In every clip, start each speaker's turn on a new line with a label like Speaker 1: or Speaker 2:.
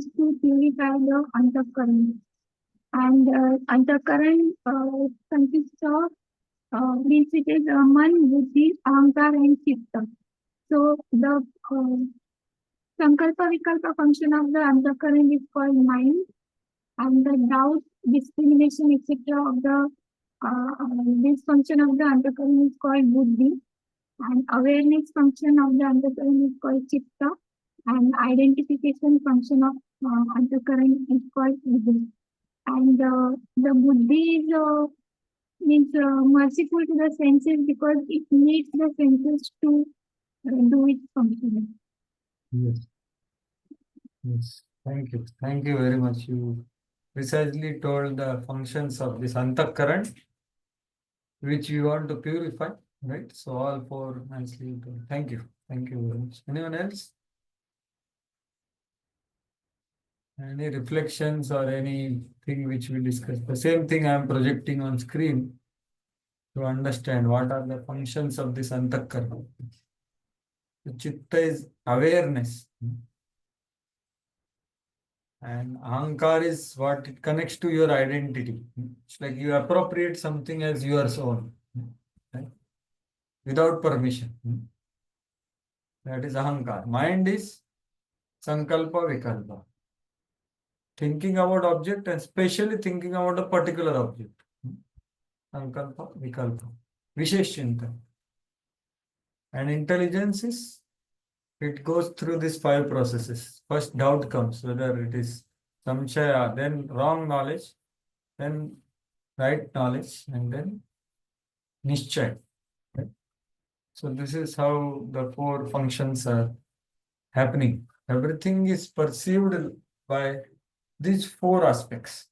Speaker 1: is to purify the antakaran. And antakaran consists of means it is man, buddhi, ahankar, and chitta. So the sankalpa vikalpa function of the antakaran is called mind, and the doubt, discrimination, etc. of the this function of the antakaran is called buddhi, and awareness function of the antakaran is called chitta, and identification function of antakaran is called ego. And the buddhi is means merciful to the senses because it needs the senses to do its function.
Speaker 2: Yes. Yes. Thank you. Thank you very much. You precisely told the functions of this antakaran, which you want to purify, right? So all four nicely told. Thank you. Thank you very much. Anyone else? Any reflections or anything which we discussed? The same thing I am projecting on screen to understand what are the functions of this antakaran. The chitta is awareness. And ahankar is what it connects to your identity. It's like you appropriate something as yours own, right? Without permission. That is ahankar. Mind is sankalpa vikalpa. Thinking about object and especially thinking about a particular object. Sankalpa vikalpa. Vishesh chintan. And intelligence is, it goes through these five processes. First doubt comes, whether it is samshaya, then wrong knowledge, then right knowledge, and then nischay. Right? So this is how the four functions are happening. Everything is perceived by these four aspects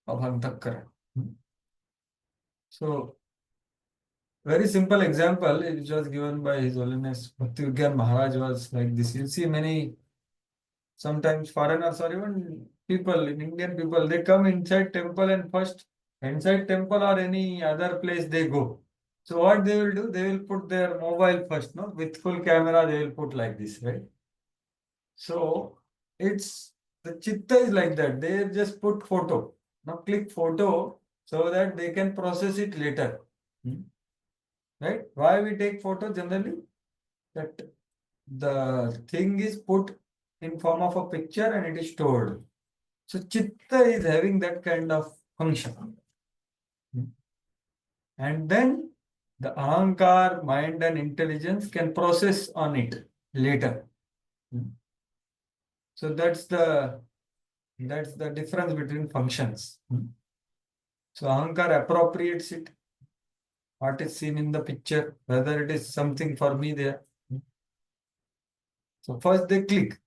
Speaker 2: of antakaran. So, very simple example, which was given by His Holiness Bhakti Vigyan Maharaj was like this. You see many, sometimes foreigners or even people, Indian people, they come inside temple and first inside temple or any other place they go. So what they will do, they will put their mobile first, no? With full camera, they will put like this, right? So it's, the chitta is like that. They just put photo. Now click photo so that they can process it later. Right? Why we take photo generally? That the thing is put in form of a picture and it is stored. So chitta is having that kind of function. And then the ahankar, mind and intelligence can process on it later. So that's the difference between functions. So ahankar appropriates it, what is seen in the picture, whether it is something for me there. So first they click,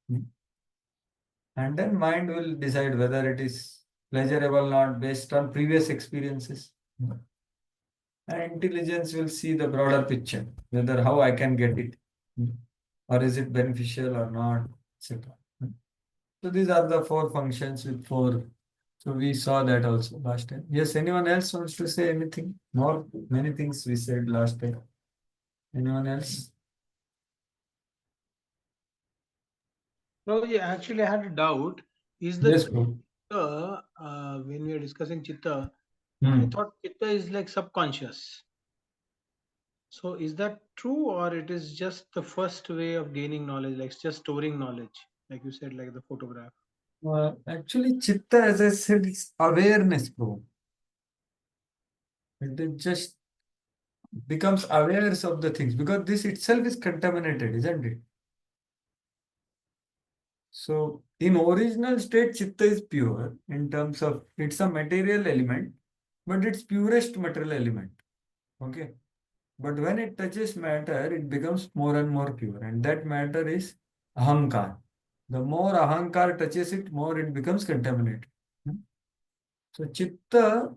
Speaker 2: and then mind will decide whether it is pleasurable or not based on previous experiences. And intelligence will see the broader picture, whether how I can get it, or is it beneficial or not, etc. So these are the four functions with four. So we saw that also last time. Yes, anyone else wants to say anything more? Many things we said last time. Anyone else?
Speaker 3: No, yeah, actually, I had a doubt. Is the
Speaker 2: Yes, bro.
Speaker 3: chitta, when we are discussing chitta, I
Speaker 2: Hmm.
Speaker 3: thought chitta is like subconscious. So is that true, or it is just the first way of gaining knowledge, like just storing knowledge, like you said, like the photograph?
Speaker 2: Actually, chitta, as I said, is awareness, bro. It just becomes aware of the things because this itself is contaminated, isn't it? So, in original state, chitta is pure in terms of it's a material element, but it's purest material element. Okay. But when it touches matter, it becomes more and more pure, and that matter is ahankar. The more ahankar touches it, more it becomes contaminated. So, chitta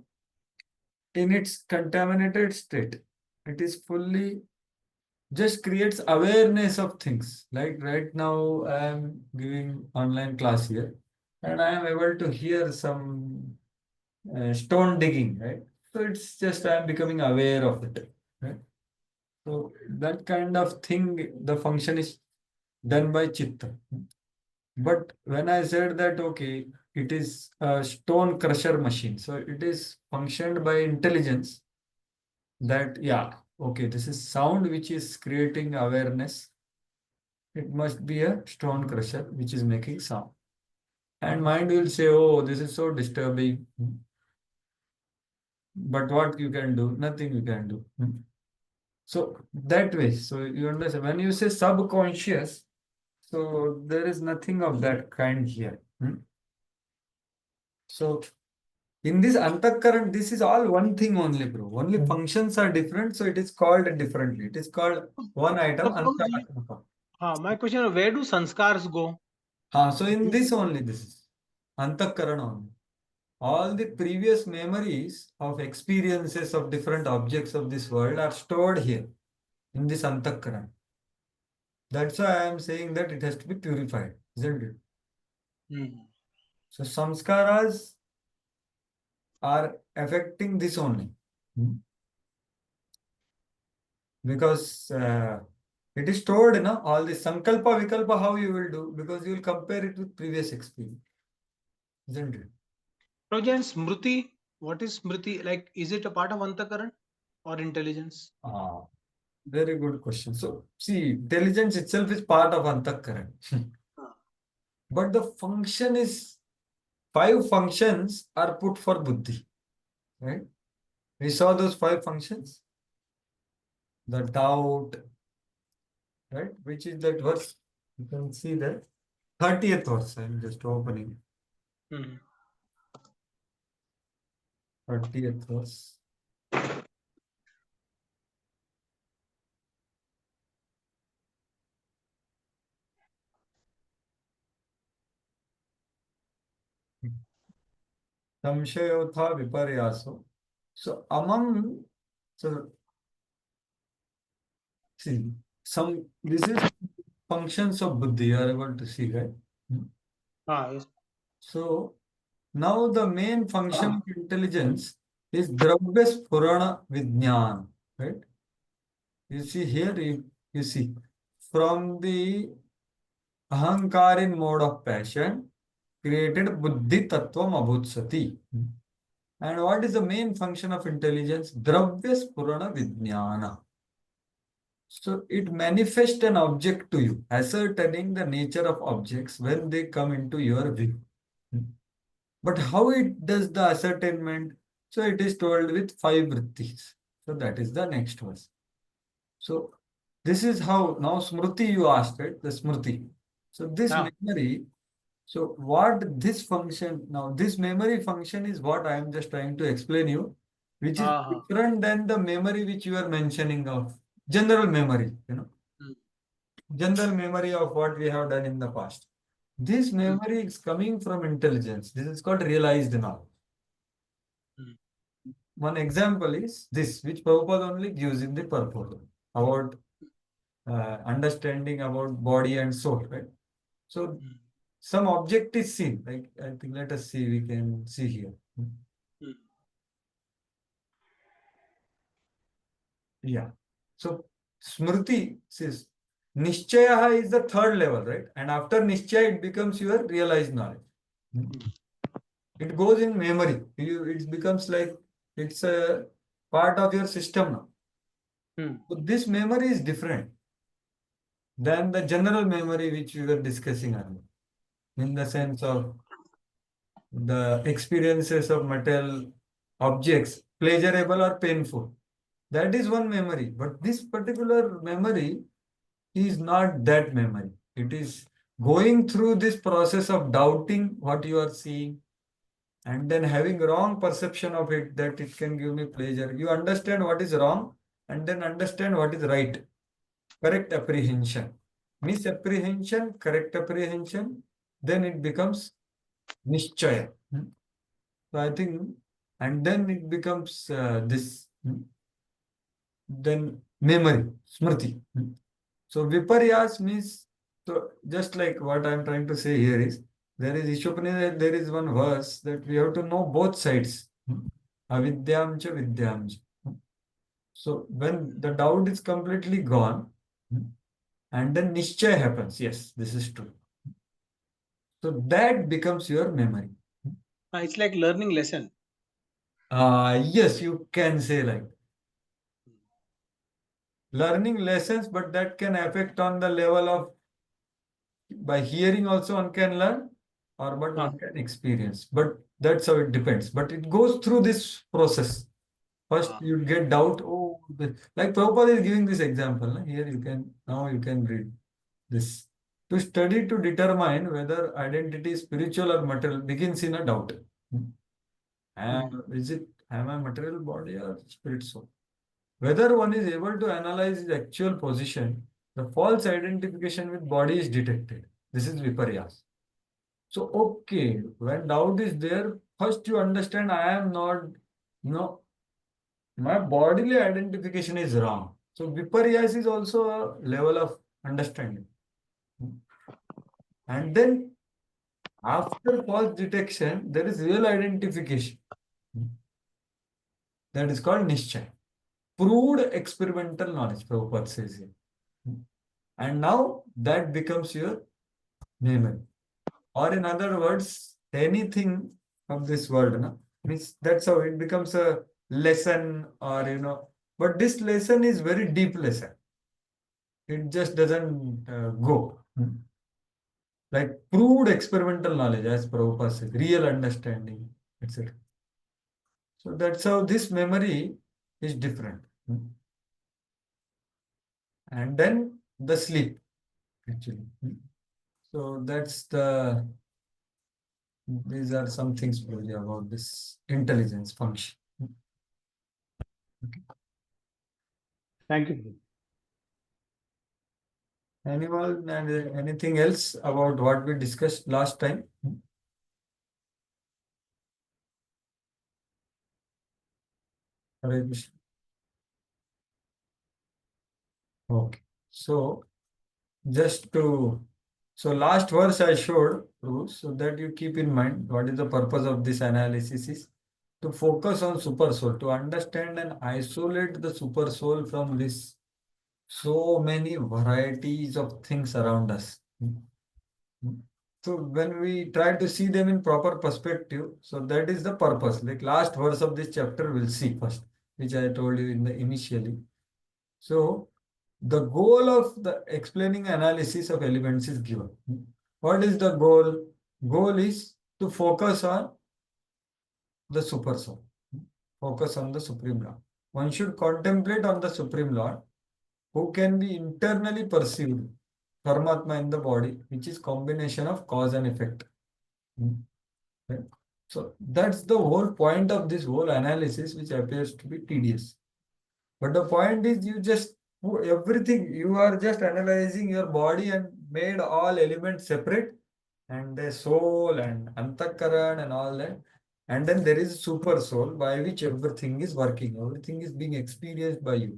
Speaker 2: in its contaminated state, it is fully just creates awareness of things. Like right now, I am giving online class here, and I am able to hear some stone digging, right? So it's just I am becoming aware of it, right? So that kind of thing, the function is done by chitta. But when I said that, okay, it is a stone crusher machine, so it is functioned by intelligence that, yeah, okay, this is sound which is creating awareness. It must be a stone crusher which is making sound. And mind will say, oh, this is so disturbing. But what you can do? Nothing you can do. So that way, so you understand, when you say subconscious, so there is nothing of that kind here. So in this antakaran, this is all one thing only, bro. Only functions are different, so it is called differently. It is called one item,
Speaker 3: Suppose,
Speaker 2: antaratmaka.
Speaker 3: my question is, where do sanskars go?
Speaker 2: So in this only, this is antakaran only. All the previous memories of experiences of different objects of this world are stored here in this antakaran. That's why I am saying that it has to be purified, isn't it? So samskaras are affecting this only. Because it is stored, all the sankalpa, vikalpa, how you will do, because you will compare it with previous experience, isn't it?
Speaker 3: Rajan, smriti, what is smriti? Like, is it a part of antakaran or intelligence?
Speaker 2: Very good question. So, see, intelligence itself is part of antakaran. But the function is, 5 functions are put for buddhi, right? We saw those 5 functions. The doubt, right? Which is that verse. You can see that 30th verse. I'm just opening 30th verse. Samshayotha viparyaso. So among, so see, this is functions of buddhi. You are able to see, right?
Speaker 3: Yes.
Speaker 2: So now the main function of intelligence is dravya spurana vijnana, right? You see here, you see, from the ahankarin mode of passion, created buddhi tattvam abhutsati. And what is the main function of intelligence? Dravya spurana vijnana. So it manifests an object to you, ascertaining the nature of objects when they come into your view. But how it does the ascertainment? So it is told with 5 vrittis. So that is the next verse. So this is how, now smriti you asked, right? The smriti. So this memory, so what this function, now this memory function is what I am just trying to explain you, which is different than the memory which you are mentioning of general memory, general memory of what we have done in the past. This memory is coming from intelligence. This is called realized knowledge. One example is this, which Prabhupada only gives in the purport about understanding about body and soul, right? So some object is seen, like I think, let us see, we can see here. Yeah. So Smriti says Nishchaya is the 3rd level, right? And after Nishchaya, it becomes your realized knowledge. It goes in memory. It becomes like it's a part of your system now. So this memory is different than the general memory which we were discussing earlier, in the sense of the experiences of material objects, pleasurable or painful. That is one memory. But this particular memory is not that memory. It is going through this process of doubting what you are seeing and then having wrong perception of it, that it can give me pleasure. You understand what is wrong and then understand what is right. Correct apprehension. Misapprehension, correct apprehension, then it becomes nishchaya. So I think, and then it becomes this, then memory, smriti. So viparyas means, so just like what I am trying to say here is, there is Ishopanishad, there is one verse that we have to know both sides. Avidyam cha vidyam cha. So when the doubt is completely gone, and then nischay happens, yes, this is true. So that becomes your memory.
Speaker 3: It's like learning lesson.
Speaker 2: Yes, you can say like learning lessons, but that can affect on the level of by hearing also one can learn or but one can experience. But that's how it depends. But it goes through this process. First, you get doubt. Oh, like Prabhupada is giving this example. Na? Here you can now you can read this. To study to determine whether identity is spiritual or material begins in a doubt. And is it am I material body or spirit soul? Whether one is able to analyze his actual position, the false identification with body is detected. This is viparyas. So, okay, when doubt is there, first you understand I am not, no, my bodily identification is wrong. So, viparyas is also a level of understanding. And then, after false detection, there is real identification. That is called Nishchay. Proved experimental knowledge, Prabhupada says here. And now that becomes your memory. Or in other words, anything of this world, no? Means that's how it becomes a lesson or but this lesson is very deep lesson. It just doesn't go. Like proved experimental knowledge, as Prabhupada says, real understanding, etc. So that's how this memory is different. And then the sleep, actually. So that's these are some things really about this intelligence function. Okay.
Speaker 3: Thank you.
Speaker 2: Anyone and anything else about what we discussed last time? Hare Krishna. Okay. So just to last verse I showed, Bruce, so that you keep in mind what is the purpose of this analysis is to focus on super soul, to understand and isolate the super soul from this so many varieties of things around us. So when we try to see them in proper perspective, so that is the purpose. Like last verse of this chapter, we'll see first, which I told you in the initially. So the goal of the explaining analysis of elements is given. What is the goal? Goal is to focus on the super soul. Focus on the Supreme Lord. One should contemplate on the Supreme Lord who can be internally perceived, Paramatma in the body, which is combination of cause and effect. Right? So that's the whole point of this whole analysis, which appears to be tedious. But the point is you just everything, you are just analyzing your body and made all elements separate and the soul and antakaran and all that. And then there is super soul by which everything is working, everything is being experienced by you.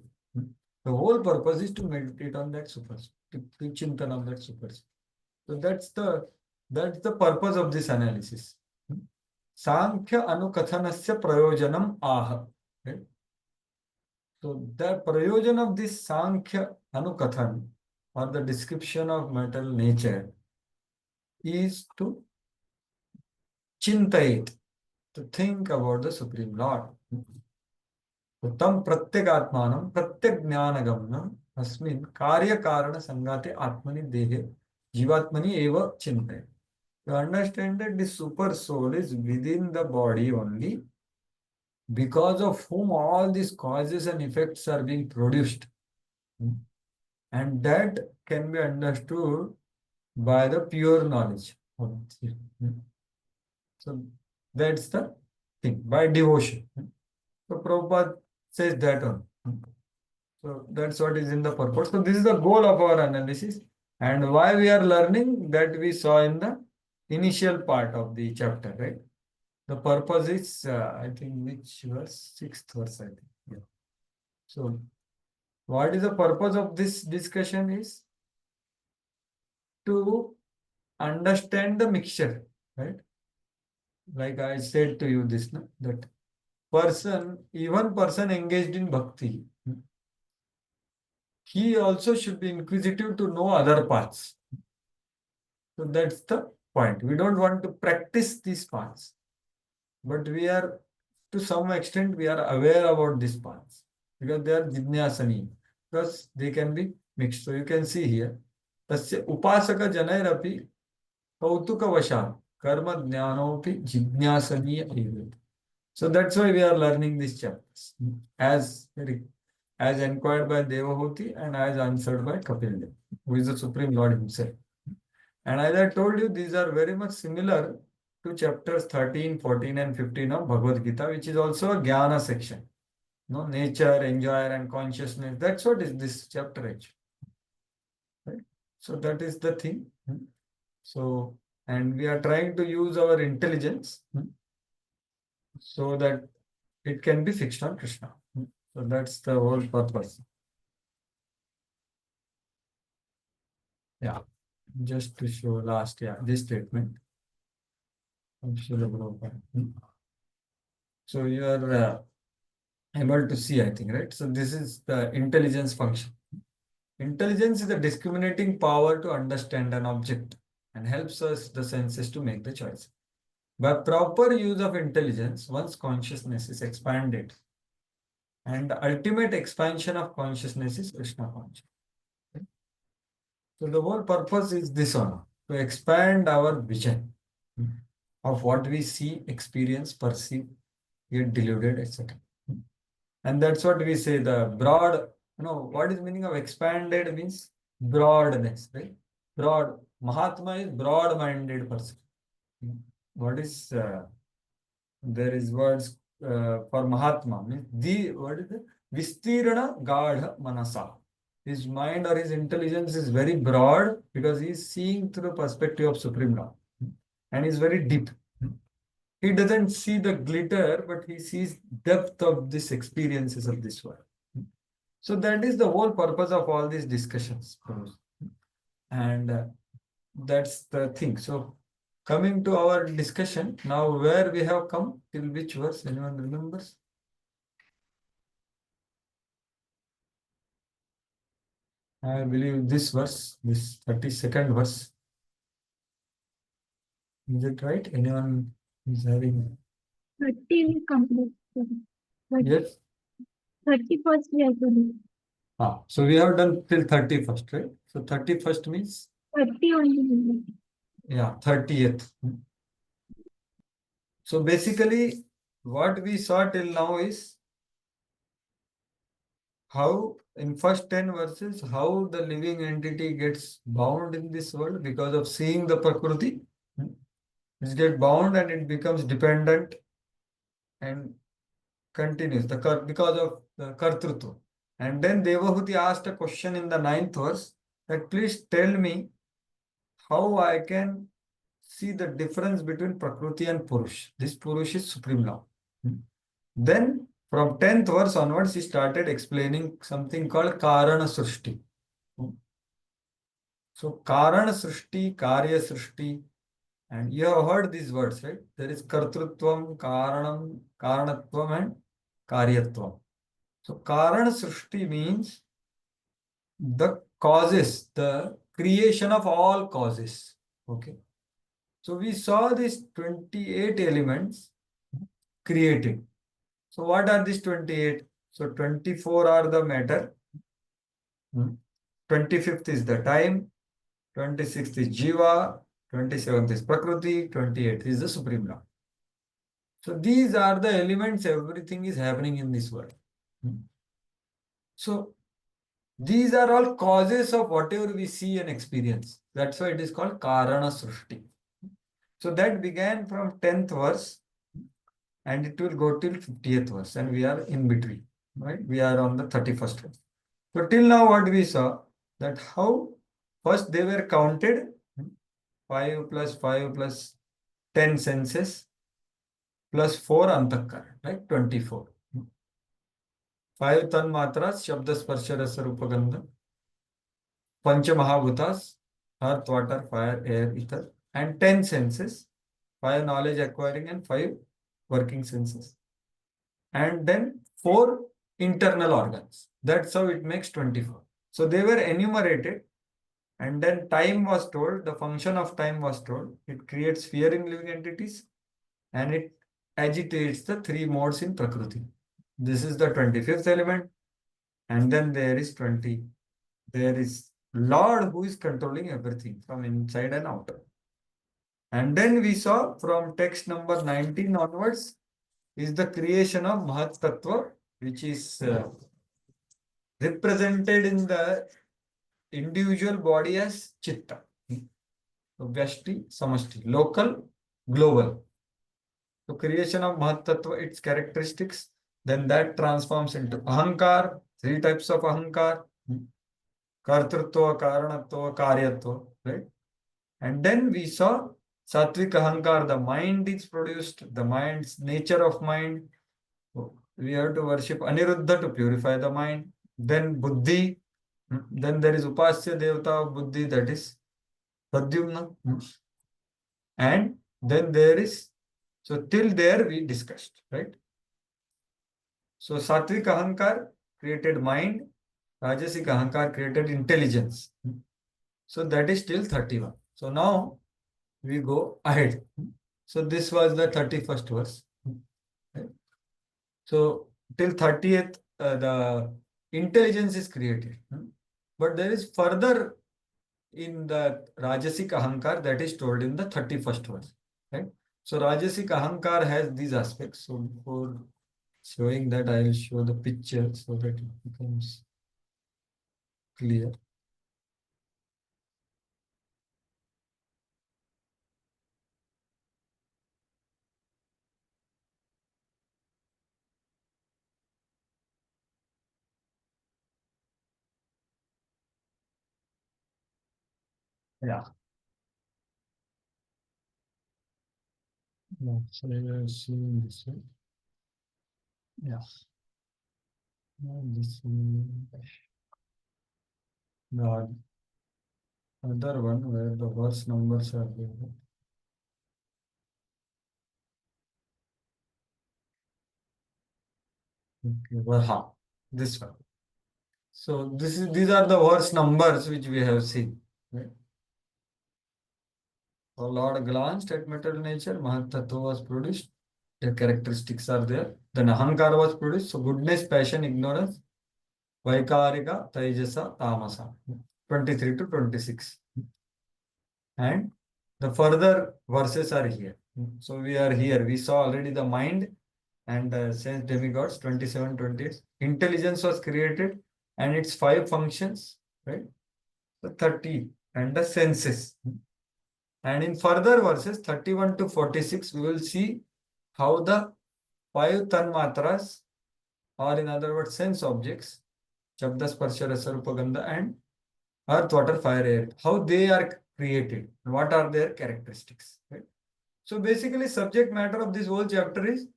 Speaker 2: The whole purpose is to meditate on that super soul, to chintan on that super soul. So that's the purpose of this analysis. Sankhya anukathanasya prayojanam aha. Right? So the prayojan of this Sankhya Anukathan or the description of mental nature is to chintayit, to think about the Supreme Lord. Tam pratyekatmanam pratyajnanagamnam asmin karya karana sangate atmani dehe jivatmani eva chintayit. To understand that the super soul is within the body only because of whom all these causes and effects are being produced. And that can be understood by the pure knowledge. So that's the thing, by devotion. So Prabhupada says that on. So that's what is in the purpose. So this is the goal of our analysis. And why we are learning that we saw in the initial part of the chapter, right? The purpose is, I think, which verse? Sixth verse, I think. Yeah. So what is the purpose of this discussion is to understand the mixture, right? Like I said to you this, no? That even person engaged in bhakti, he also should be inquisitive to know other paths. So that's the point. We don't want to practice these paths, but we are, to some extent, we are aware about these paths because they are jidnyasani, because they can be mixed. So you can see here, tasya upasaka janairapi kautukavasha karma jnanopi jidnyasaniya evat. So that's why we are learning these chapters as inquired by Devahuti and as answered by Kapil Dev, who is the Supreme Lord himself. And as I told you, these are very much similar to chapters 13, 14, and 15 of Bhagavad Gita, which is also a Jnana section. No, nature, enjoyer, and consciousness. That's what is this chapter actually. Right? So that is the thing. So, and we are trying to use our intelligence so that it can be fixed on Krishna. So that's the whole purpose. Yeah. Just to show last, this statement. So you are able to see, I think, right? So this is the intelligence function. Intelligence is the discriminating power to understand an object and helps us, the senses, to make the choice. By proper use of intelligence, one's consciousness is expanded. And the ultimate expansion of consciousness is Krishna consciousness. Okay? So the whole purpose is this one, to expand our vision of what we see, experience, perceive, get deluded, etc. And that's what we say, the broad, what is the meaning of expanded means broadness, right? Broad. Mahatma is broad-minded person. What is, there is words for Mahatma, means what is it? Vistirana Gadha Manasa. His mind or his intelligence is very broad because he is seeing through the perspective of Supreme Lord. And is very deep. He doesn't see the glitter, but he sees depth of these experiences of this world. So that is the whole purpose of all these discussions. And that's the thing. So coming to our discussion, now where we have come, till which verse, anyone remembers? I believe this verse, this 32nd verse. Is it right? Anyone is having?
Speaker 1: 30 we complete.
Speaker 2: Yes.
Speaker 1: 31st we have to do.
Speaker 2: So we have done till 31st, right? So 31st means?
Speaker 1: 30 only.
Speaker 2: Yeah, 30th. So basically, what we saw till now is how in first 10 verses, how the living entity gets bound in this world because of seeing the Prakriti. It gets bound and it becomes dependent and continues because of the Kartrutva. And then Devahuti asked a question in the 9th verse that please tell me how I can see the difference between Prakriti and Purush. This Purush is Supreme Law. Then from 10th verse onwards, he started explaining something called Karana Srushti. So Karana Srushti, Karya Srushti, and you have heard these words, right? There is Kartrutvam, Karanam, Karanatvam, and Karyatvam. So Karana Srushti means the causes, the creation of all causes. Okay. So we saw these 28 elements created. So what are these 28? So 24 are the matter. 25th is the time. 26th is Jiva. 27th is Prakriti. 28th is the Supreme Lord. So these are the elements, everything is happening in this world. So these are all causes of whatever we see and experience. That's why it is called Karana Srushti. So that began from 10th verse and it will go till 50th verse and we are in between, right? We are on the 31st verse. So till now what we saw, that how first they were counted 5 plus 5 plus 10 senses plus 4 antakaran, right? 24. 5 tanmatras, shabda sparsha rasa rupa gandha, pancha mahabhutas, earth, water, fire, air, ether, and 10 senses, 5 knowledge acquiring and 5 working senses, and then 4 internal organs. That's how it makes 24. So they were enumerated And then time was told, the function of time was told. It creates fear in living entities and it agitates the three modes in Prakriti. This is the 25th element. And then there is 20. There is Lord who is controlling everything from inside and out. And then we saw from text number 19 onwards is the creation of Mahat Tattva, which is represented in the individual body as Chitta. So Vyashti, Samashti, local, global. So creation of Mahat Tattva, its characteristics, then that transforms into Ahankar, three types of Ahankar, Kartrutva, Karanatva, Karyatva, right? And then we saw Satvik Ahankar, the mind is produced, the mind's nature of mind. We have to worship Aniruddha to purify the mind. Then Buddhi, then there is Upasya Devata of Buddhi, that is Pradyumna. And then there is, so till there we discussed, right? So Satvik Ahankar created mind, Rajasic Ahankar created intelligence. So that is till 31. So now we go ahead. So this was the 31st verse. Right? So till 30th, the intelligence is created. But there is further in the Rajasic Ahankar that is told in the 31st verse. Right? So Rajasic Ahankar has these aspects. So before showing that, I will show the picture so that it becomes clear. Yeah. No, so you are seeing this one. Yeah. Now this one. The other one where the verse numbers are there. Okay, well, this one. So these are the verse numbers which we have seen. Right? So Lord glanced at material nature, Mahat Tattva was produced, the characteristics are there. Then Ahankara was produced, so goodness, passion, ignorance, Vaikarika, Taijasa, Tamasa, 23 to 26. And the further verses are here. So we are here. We saw already the mind and sense demigods, 27, 28. Intelligence was created and its 5 functions, right? The 30 and the senses. And in further verses, 31 to 46, we will see how the 5 tanmatras, or in other words, sense objects, Shabda, Sparsha, Rasa, Rupa, Gandha, and earth, water, fire, air, how they are created, what are their characteristics. Right? So basically, subject matter of this whole chapter is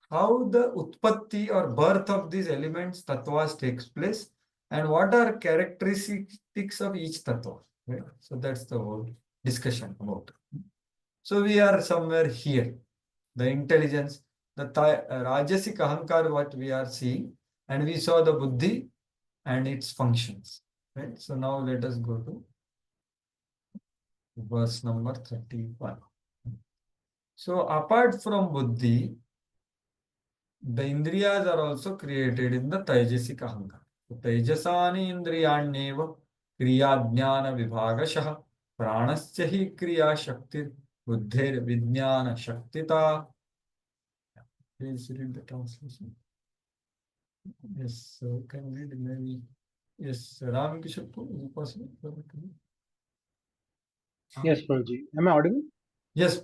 Speaker 2: how the utpatti or birth of these elements, tattvas, takes place, and what are characteristics of each tattva. Right? So that's the whole discussion about. So we are somewhere here. The intelligence, the Rajasic Ahankar, what we are seeing, and we saw the Buddhi and its functions. Right? So now let us go to verse number 31. So apart from Buddhi, the Indriyas are also created in the Taijasic Ahankar. So Taijasani Indriyanyeva Kriya Jnana Vibhagashaha Pranasya hi Kriya Shakti Buddhir Vijnana Shaktita. Please read the translation. Yes, so can read maybe. Yes, Ram Kishapur, is it possible?
Speaker 3: Yes, Prabhuji. Am I audible?
Speaker 2: Yes.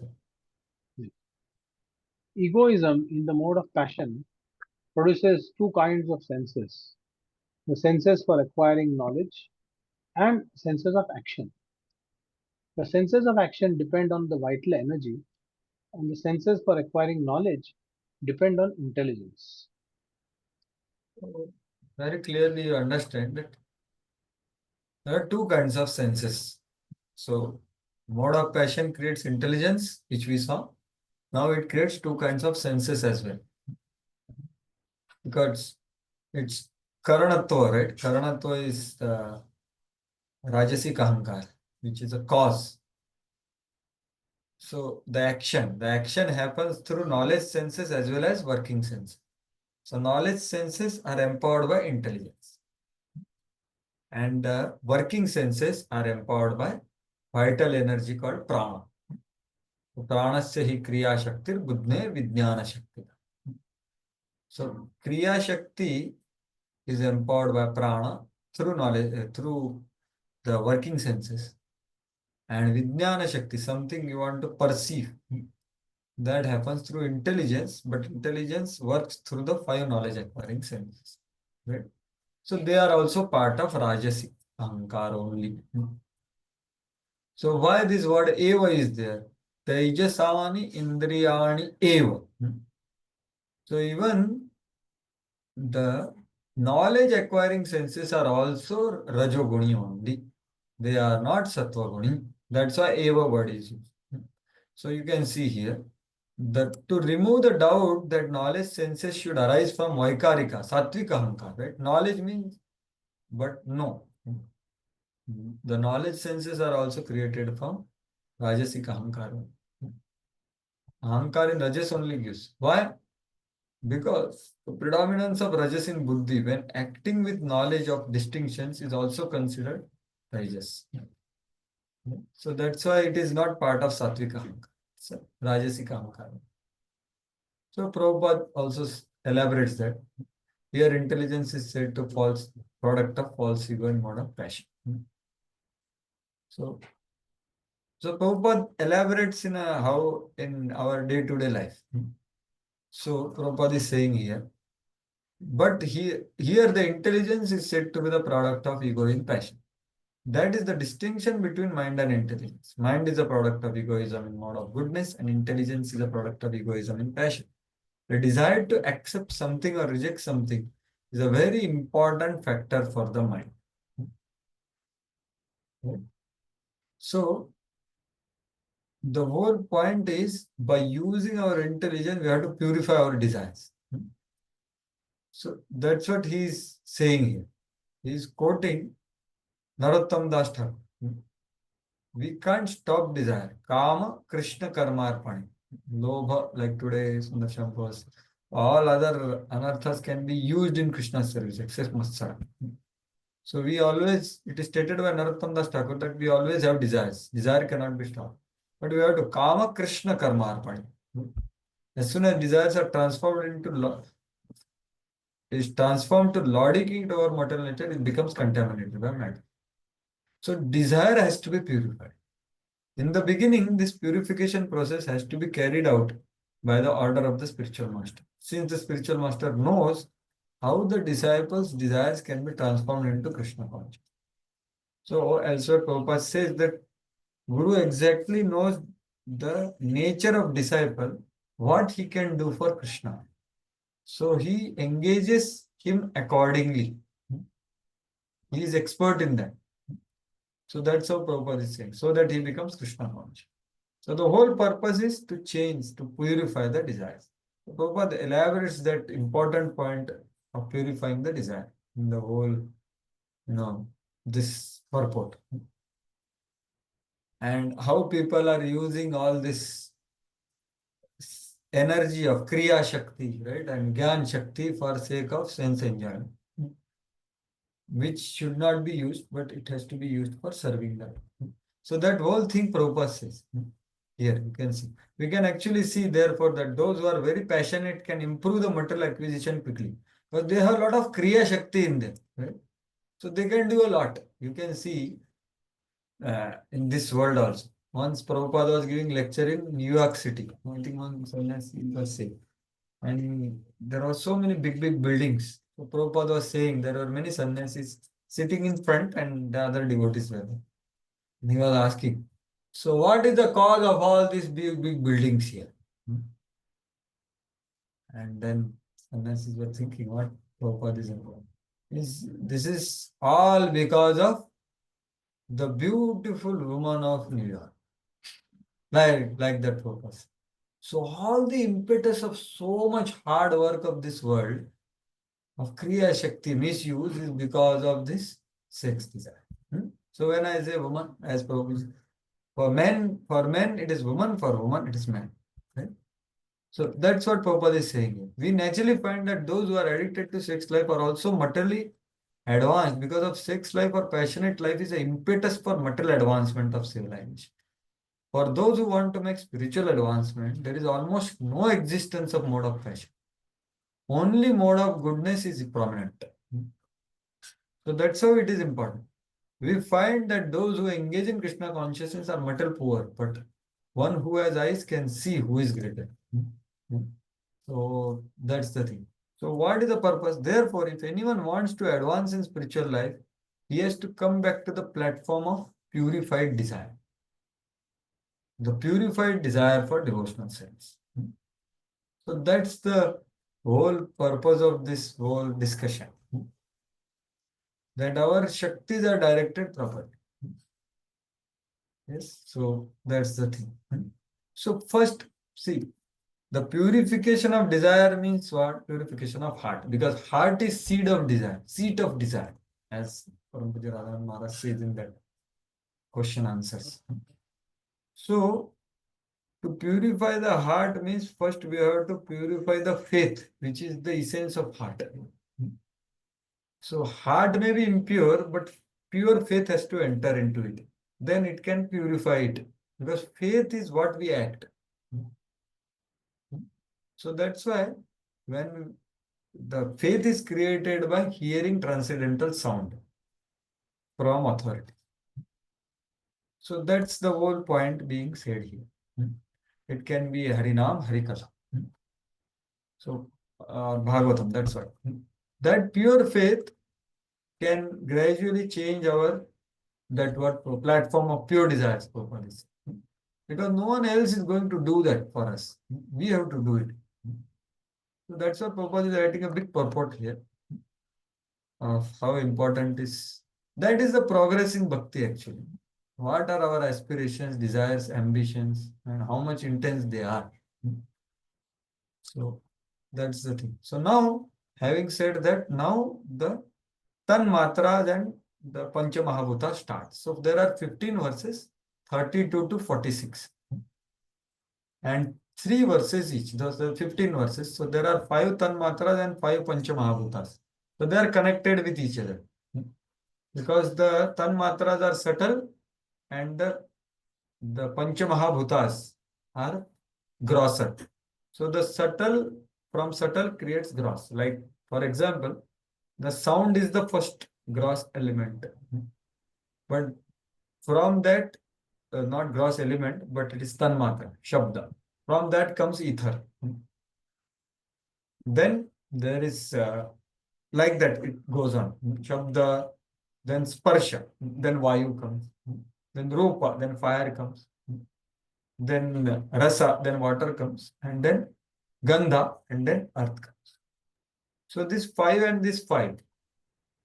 Speaker 3: Egoism in the mode of passion produces two kinds of senses: the senses for acquiring knowledge and senses of action. The senses of action depend on the vital energy, and the senses for acquiring knowledge depend on intelligence.
Speaker 2: Very clearly you understand that there are two kinds of senses. So, mode of passion creates intelligence, which we saw. Now it creates two kinds of senses as well. Because it's Karanatva, right? Karanatva is the Rajasic Ahankar, which is a cause. So the action happens through knowledge senses as well as working sense. So knowledge senses are empowered by intelligence, and working senses are empowered by vital energy called prana. Pranasya hi kriya shaktir budhne vijnana shakti. So kriya shakti is empowered by prana through knowledge, through the working senses, and vijnana shakti, something you want to perceive, that happens through intelligence, but intelligence works through the five knowledge acquiring senses, right? So they are also part of Rajasic Ahankar only. So why this word eva is there? Tejasani indriyani eva. So even the knowledge acquiring senses are also rajoguni only. They are not sattvaguni. That's why eva word is used. So you can see here that to remove the doubt that knowledge senses should arise from Vaikarika, Satvika Ahankar, right? Knowledge means, but no. The knowledge senses are also created from Rajasic Ahankar. Ahankar in Rajas only gives. Why? Because the predominance of Rajas in Buddhi when acting with knowledge of distinctions is also considered Rajas. So that's why it is not part of Satvika Ahankar. It's a Rajasic Ahankar. So Prabhupada also elaborates that here intelligence is said to false product of false ego and mode of passion. So Prabhupada elaborates in how in our day-to-day life. So Prabhupada is saying here, but here the intelligence is said to be the product of ego and passion. That is the distinction between mind and intelligence. Mind is a product of egoism in mode of goodness, and intelligence is a product of egoism in passion. The desire to accept something or reject something is a very important factor for the mind. So the whole point is by using our intelligence, we have to purify our desires. So that's what he is saying here. He is quoting Narottam Das Thakur. We can't stop desire. Kama, Krishna, Karmarpani. Lobha, like today, Sundarshan was. All other anarthas can be used in Krishna's service, except Matsara. So we always, it is stated by Narottam Das Thakur that we always have desires. Desire cannot be stopped. But we have to Kama, Krishna, Karmarpani. As soon as desires are transformed into is transformed to lording into our mortal nature, it becomes contaminated by matter. So desire has to be purified. In the beginning, this purification process has to be carried out by the order of the spiritual master. Since the spiritual master knows how the disciples' desires can be transformed into Krishna consciousness. So elsewhere Prabhupada says that Guru exactly knows the nature of disciple, what he can do for Krishna. So he engages him accordingly. He is expert in that. So that's how Prabhupada is saying, so that he becomes Krishna conscious. So the whole purpose is to change, to purify the desires. So Prabhupada elaborates that important point of purifying the desire in the whole, this purport. And how people are using all this energy of Kriya Shakti, right, and Gyan Shakti for sake of sense enjoyment, which should not be used, but it has to be used for serving them. So that whole thing Prabhupada says. Here you can see. We can actually see therefore that those who are very passionate can improve the material acquisition quickly. But they have a lot of Kriya Shakti in them. Right? So they can do a lot. You can see in this world also. Once Prabhupada was giving lecture in New York City. I think one sannyasi was saying. And there were so many big buildings. So Prabhupada was saying there were many sannyasis sitting in front and the other devotees were there. And he was asking, so what is the cause of all these big buildings here? And then sannyasis were thinking what Prabhupada is about. This is all because of the beautiful woman of New York. Like that purpose. So all the impetus of so much hard work of this world, of Kriya Shakti misuse, is because of this sex desire. So when I say woman, as per for men it is woman, for woman it is man. Right? So that's what Prabhupada is saying here. We naturally find that those who are addicted to sex life are also materially advanced because of sex life or passionate life is an impetus for material advancement of civilization. For those who want to make spiritual advancement, there is almost no existence of mode of passion. Only mode of goodness is prominent. So that's how it is important. We find that those who engage in Krishna consciousness are material poor, but one who has eyes can see who is greater. So that's the thing. So what is the purpose? Therefore, if anyone wants to advance in spiritual life, he has to come back to the platform of purified desire. The purified desire for devotional sense. So that's the whole purpose of this whole discussion. That our Shaktis are directed properly. Yes, so that's the thing. So first, see, the purification of desire means what? Purification of heart. Because heart is seed of desire, seat of desire, as Param Pujya Radharani Maharaj says in that question answers. So, to purify the heart means first we have to purify the faith, which is the essence of heart. So, heart may be impure, but pure faith has to enter into it. Then it can purify it. Because faith is what we act. So that's why when the faith is created by hearing transcendental sound from authority. So that's the whole point being said here. It can be Harinam, Harikatha. So Bhagavatam, that's why. That pure faith can gradually change our platform of pure desires properties. Because no one else is going to do that for us. We have to do it. So that's why Prabhupada is writing a big purport here of how important is that is the progress in bhakti actually. What are our aspirations, desires, ambitions, and how much intense they are. So that's the thing. So now, having said that, now the Tan Matras and the Pancha Mahabhuta starts. So there are 15 verses, 32 to 46. And 3 verses each. Those are 15 verses. So there are 5 Tan Matras and 5 Pancha Mahabhutas. So they are connected with each other. Because the Tan Matras are subtle and the Pancha Mahabhutas are grosser. So the subtle from subtle creates gross. Like for example, the sound is the first gross element. But from that, not gross element, but it is Tan Matra, Shabda. From that comes ether. Then there is like that it goes on. Shabda, then Sparsha, then Vayu comes. Then Rupa, then fire comes. Then Rasa, then water comes. And then Gandha, and then earth comes. So this 5 and this 5.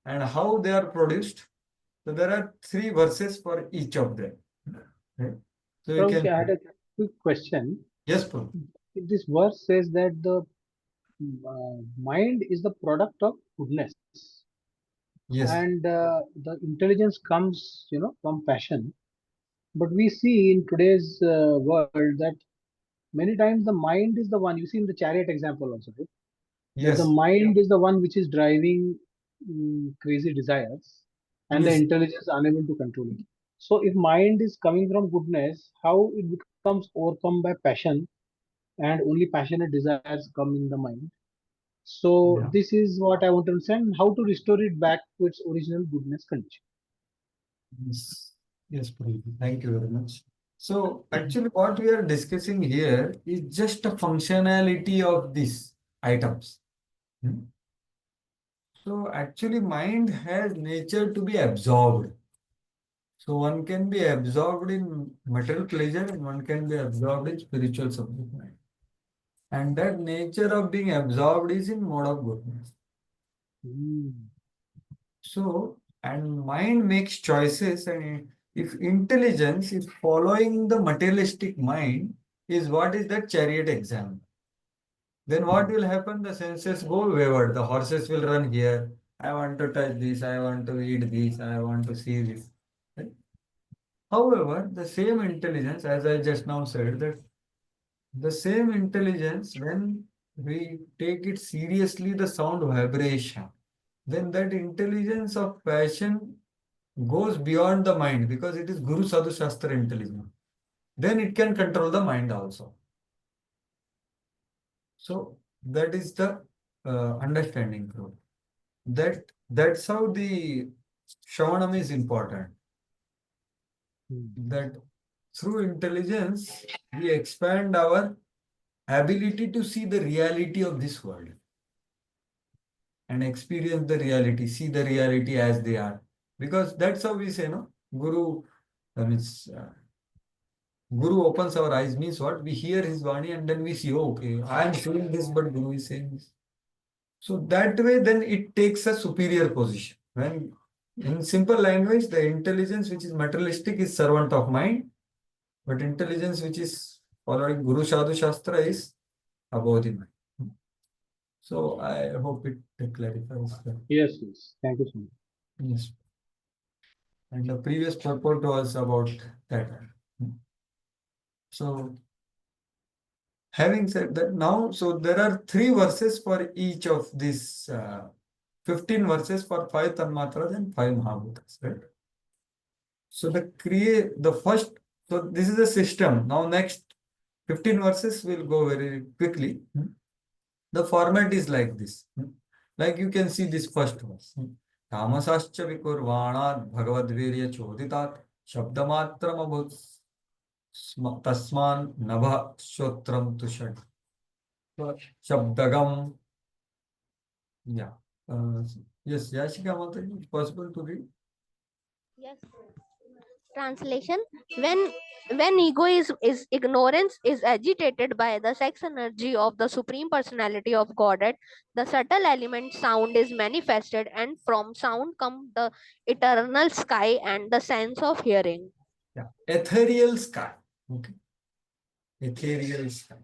Speaker 2: And how they are produced? So there are 3 verses for each of them. Right? So you
Speaker 3: Prabhuji, I had
Speaker 2: can.
Speaker 3: a quick question.
Speaker 2: Yes, Prabhu.
Speaker 3: This verse says that the mind is the product of goodness,
Speaker 2: Yes.
Speaker 3: and the intelligence comes, from passion. But we see in today's world that many times the mind is the one. You see in the chariot example also, right? That the
Speaker 2: Yes.
Speaker 3: mind is the one which is driving crazy desires, and the
Speaker 2: Yes.
Speaker 3: intelligence is unable to control it. So, if mind is coming from goodness, how it becomes overcome by passion, and only passionate desires come in the mind. So,
Speaker 2: Yeah.
Speaker 3: this is what I want to understand: how to restore it back to its original goodness condition.
Speaker 2: Yes. Yes, Prabhu. Thank you very much. So actually what we are discussing here is just a functionality of these items. Hmm? So actually mind has nature to be absorbed. So one can be absorbed in material pleasure and one can be absorbed in spiritual subject matter. And that nature of being absorbed is in mode of goodness.
Speaker 3: Hmm.
Speaker 2: So, and mind makes choices, and if intelligence is following the materialistic mind, is what is that chariot example. Then what will happen? The senses go wayward. The horses will run here. I want to touch this. I want to eat this. I want to see this. Right? However, the same intelligence, as I just now said, that the same intelligence, when we take it seriously, the sound vibration, then that intelligence of passion goes beyond the mind because it is Guru Sadhu Shastra intelligence. Then it can control the mind also. So that is the understanding through that's how the Shravanam is important. That through intelligence we expand our ability to see the reality of this world and experience the reality, see the reality as they are. Because that's how we say, no, Guru, means Guru opens our eyes means what? We hear his Vani and then we see, oh, okay, I am saying this, but Guru is saying this. So that way, then it takes a superior position. When in simple language, the intelligence which is materialistic is servant of mind, but intelligence which is following Guru Sadhu Shastra is above the mind. So I hope it clarifies that.
Speaker 3: Yes, yes. Thank you so much.
Speaker 2: Yes. And the previous purport was about that. So having said that, now, so there are 3 verses for each of these 15 verses for 5 Tanmatras and 5 Mahabhutas, right? So the first, so this is a system. Now next 15 verses will go very quickly. The format is like this. Like you can see this first verse. Tamasascha vikurvanat bhagavadvirya choditat shabdamatram abhut tasman nabha shotram tushad. Shabdagam. Yeah. Yes, Yashika Mataji, it's possible to read?
Speaker 4: Yes. Translation: when ego is ignorance is agitated by the sex energy of the supreme personality of Godhead, the subtle element sound is manifested, and from sound come the eternal sky and the sense of hearing.
Speaker 2: Yeah. Ethereal sky. Okay. Ethereal sky.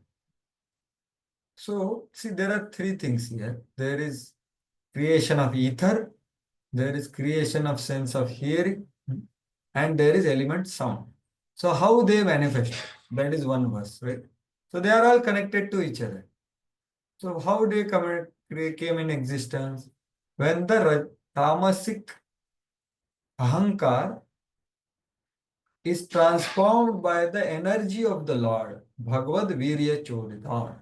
Speaker 2: So, see, there are 3 things here. There is creation of ether, there is creation of sense of hearing, and there is element sound. So, how they manifest? That is one verse, right? So, they are all connected to each other. So, how they came in existence? When the tamasic ahankar is transformed by the energy of the Lord, Bhagavad Virya Chodita,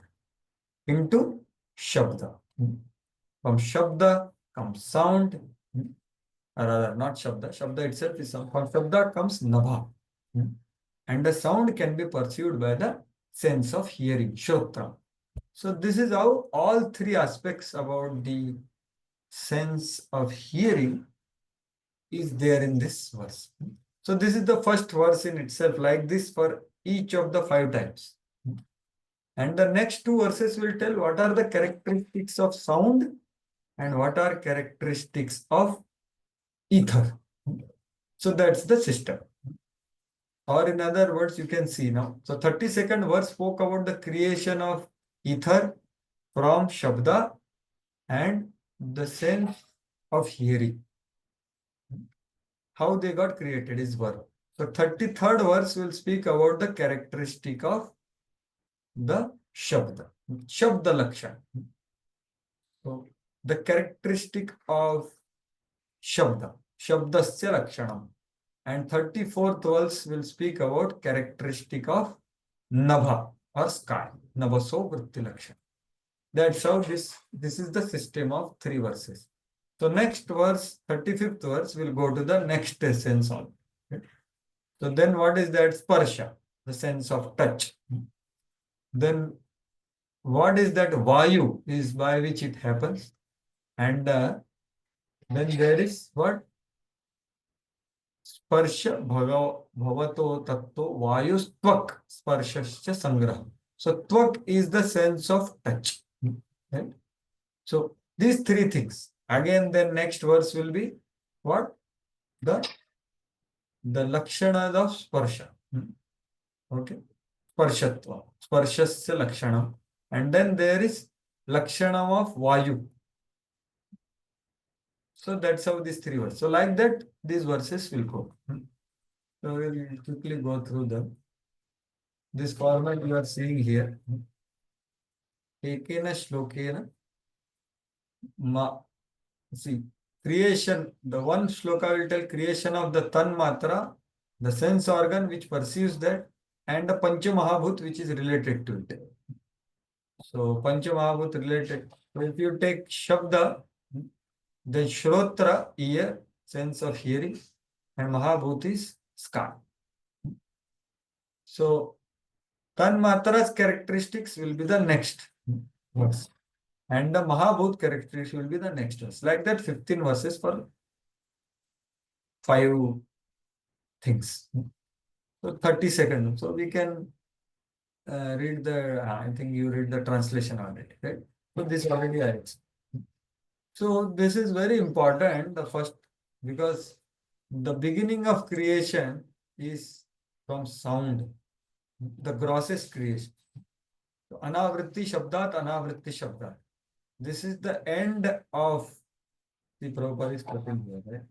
Speaker 2: into Shabda. From Shabda comes sound, or rather not Shabda, Shabda itself is sound. From Shabda comes Nabha. And the sound can be perceived by the sense of hearing, Shrotra. So this is how all 3 aspects about the sense of hearing is there in this verse. So this is the first verse in itself, like this for each of the 5 types. And the next 2 verses will tell what are the characteristics of sound and what are characteristics of ether. So that's the system. Or in other words, you can see now. So 32nd verse spoke about the creation of ether from Shabda and the sense of hearing. How they got created is verb. So 33rd verse will speak about the characteristic of the Shabda. Shabda Lakshan. So the characteristic of Shabda. Shabdasya Lakshanam. And 34th verse will speak about characteristic of Nabha or sky. Nabhaso Vritti Lakshan. That's how this is the system of 3 verses. So next verse, 35th verse, will go to the next sense on. Okay? So then what is that? Sparsha, the sense of touch. Then what is that? Vayu is by which it happens. And then there is what? Sparsha bhavato tatto vayus tvak sparshascha sangraha. So tvak is the sense of touch. Right? So these 3 things. Again, then next verse will be what? The lakshana of sparsha. Okay. Sparshatva. Sparshasya lakshanam. And then there is lakshanam of vayu. So that's how these 3 verses. So like that, these verses will go. So we'll quickly go through them. This format you are seeing here. Ekena shlokena ma. See, creation, the one shloka will tell creation of the tan matra, the sense organ which perceives that, and the pancha mahabhut which is related to it. So pancha mahabhut related. So if you take shabda, then shrotra, ear, sense of hearing, and mahabhut is sky. So tan matra's characteristics will be the next verse. And the Mahabhut characteristics will be the next verse. Like that, 15 verses for 5 things. So 30 seconds. So we can read the, I think you read the translation already, right? So this already I explained. So this is very important, the first, because the beginning of creation is from sound, the grossest creation. So anavritti shabdat. This is the end of the Prabhupada is quoting here, right?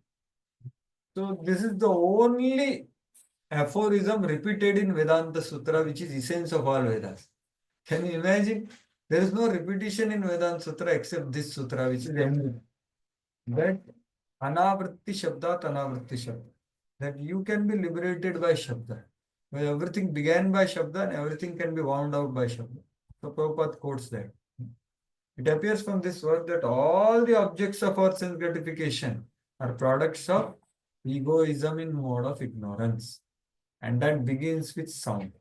Speaker 2: So this is the only aphorism repeated in Vedanta Sutra, which is essence of all Vedas. Can you imagine? There is no repetition in Vedanta Sutra except this sutra, which is ending. That anavritti shabda. That you can be liberated by Shabda. Where everything began by Shabda and everything can be wound out by Shabda. So Prabhupada quotes that. It appears from this work that all the objects of our sense gratification are products of egoism in mode of ignorance. And that begins with sound.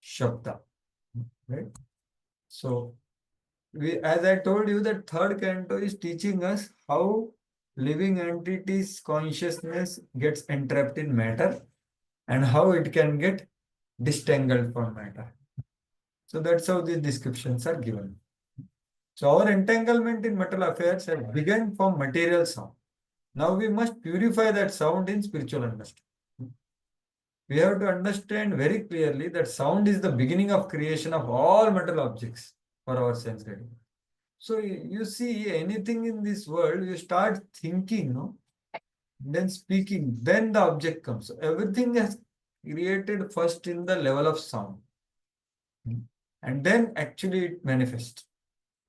Speaker 2: Shabda. Right? So, as I told you, that third canto is teaching us how living entities' consciousness gets entrapped in matter and how it can get disentangled from matter. So that's how these descriptions are given. So our entanglement in material affairs has begun from material sound. Now we must purify that sound in spiritual understanding. We have to understand very clearly that sound is the beginning of creation of all material objects for our sense gratification. So you see anything in this world, you start thinking, no? Then speaking, then the object comes. So everything is created first in the level of sound. And then actually it manifests.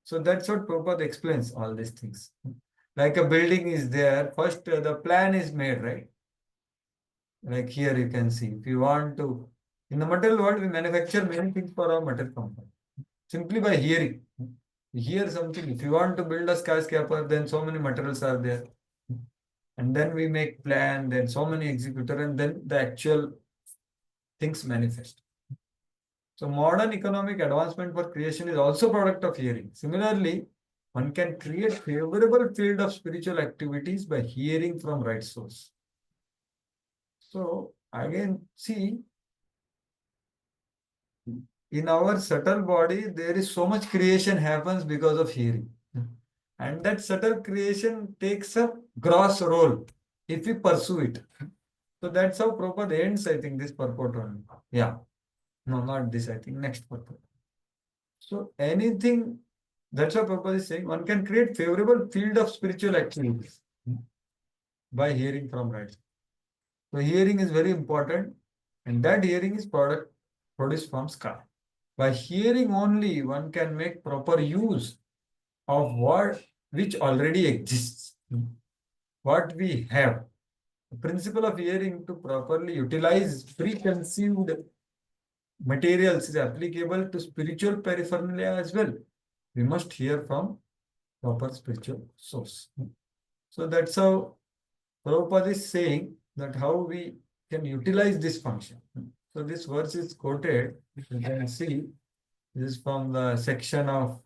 Speaker 2: So that's what Prabhupada explains all these things. Like a building is there, first the plan is made, right? Like here you can see, if you want to, in the material world, we manufacture many things for our material company. Simply by hearing. You hear something, if you want to build a skyscraper, then so many materials are there. And then we make plan, then so many executor, and then the actual things manifest. So modern economic advancement for creation is also product of hearing. Similarly, one can create favorable field of spiritual activities by hearing from right source. So again, see, in our subtle body, there is so much creation happens because of hearing. And that subtle creation takes a gross role if we pursue it. So that's how Prabhupada ends, I think, this purport only. Yeah. No, not this, I think, next purport. So anything, that's what Prabhupada is saying, one can create favorable field of spiritual activities by hearing from right. So hearing is very important, and that hearing is produced from sky. By hearing only, one can make proper use of what which already exists, what we have. The principle of hearing to properly utilize preconceived materials is applicable to spiritual paraphernalia as well. We must hear from proper spiritual source. So that's how Prabhupada is saying that how we can utilize this function. So this verse is quoted, you can see, this is from the section of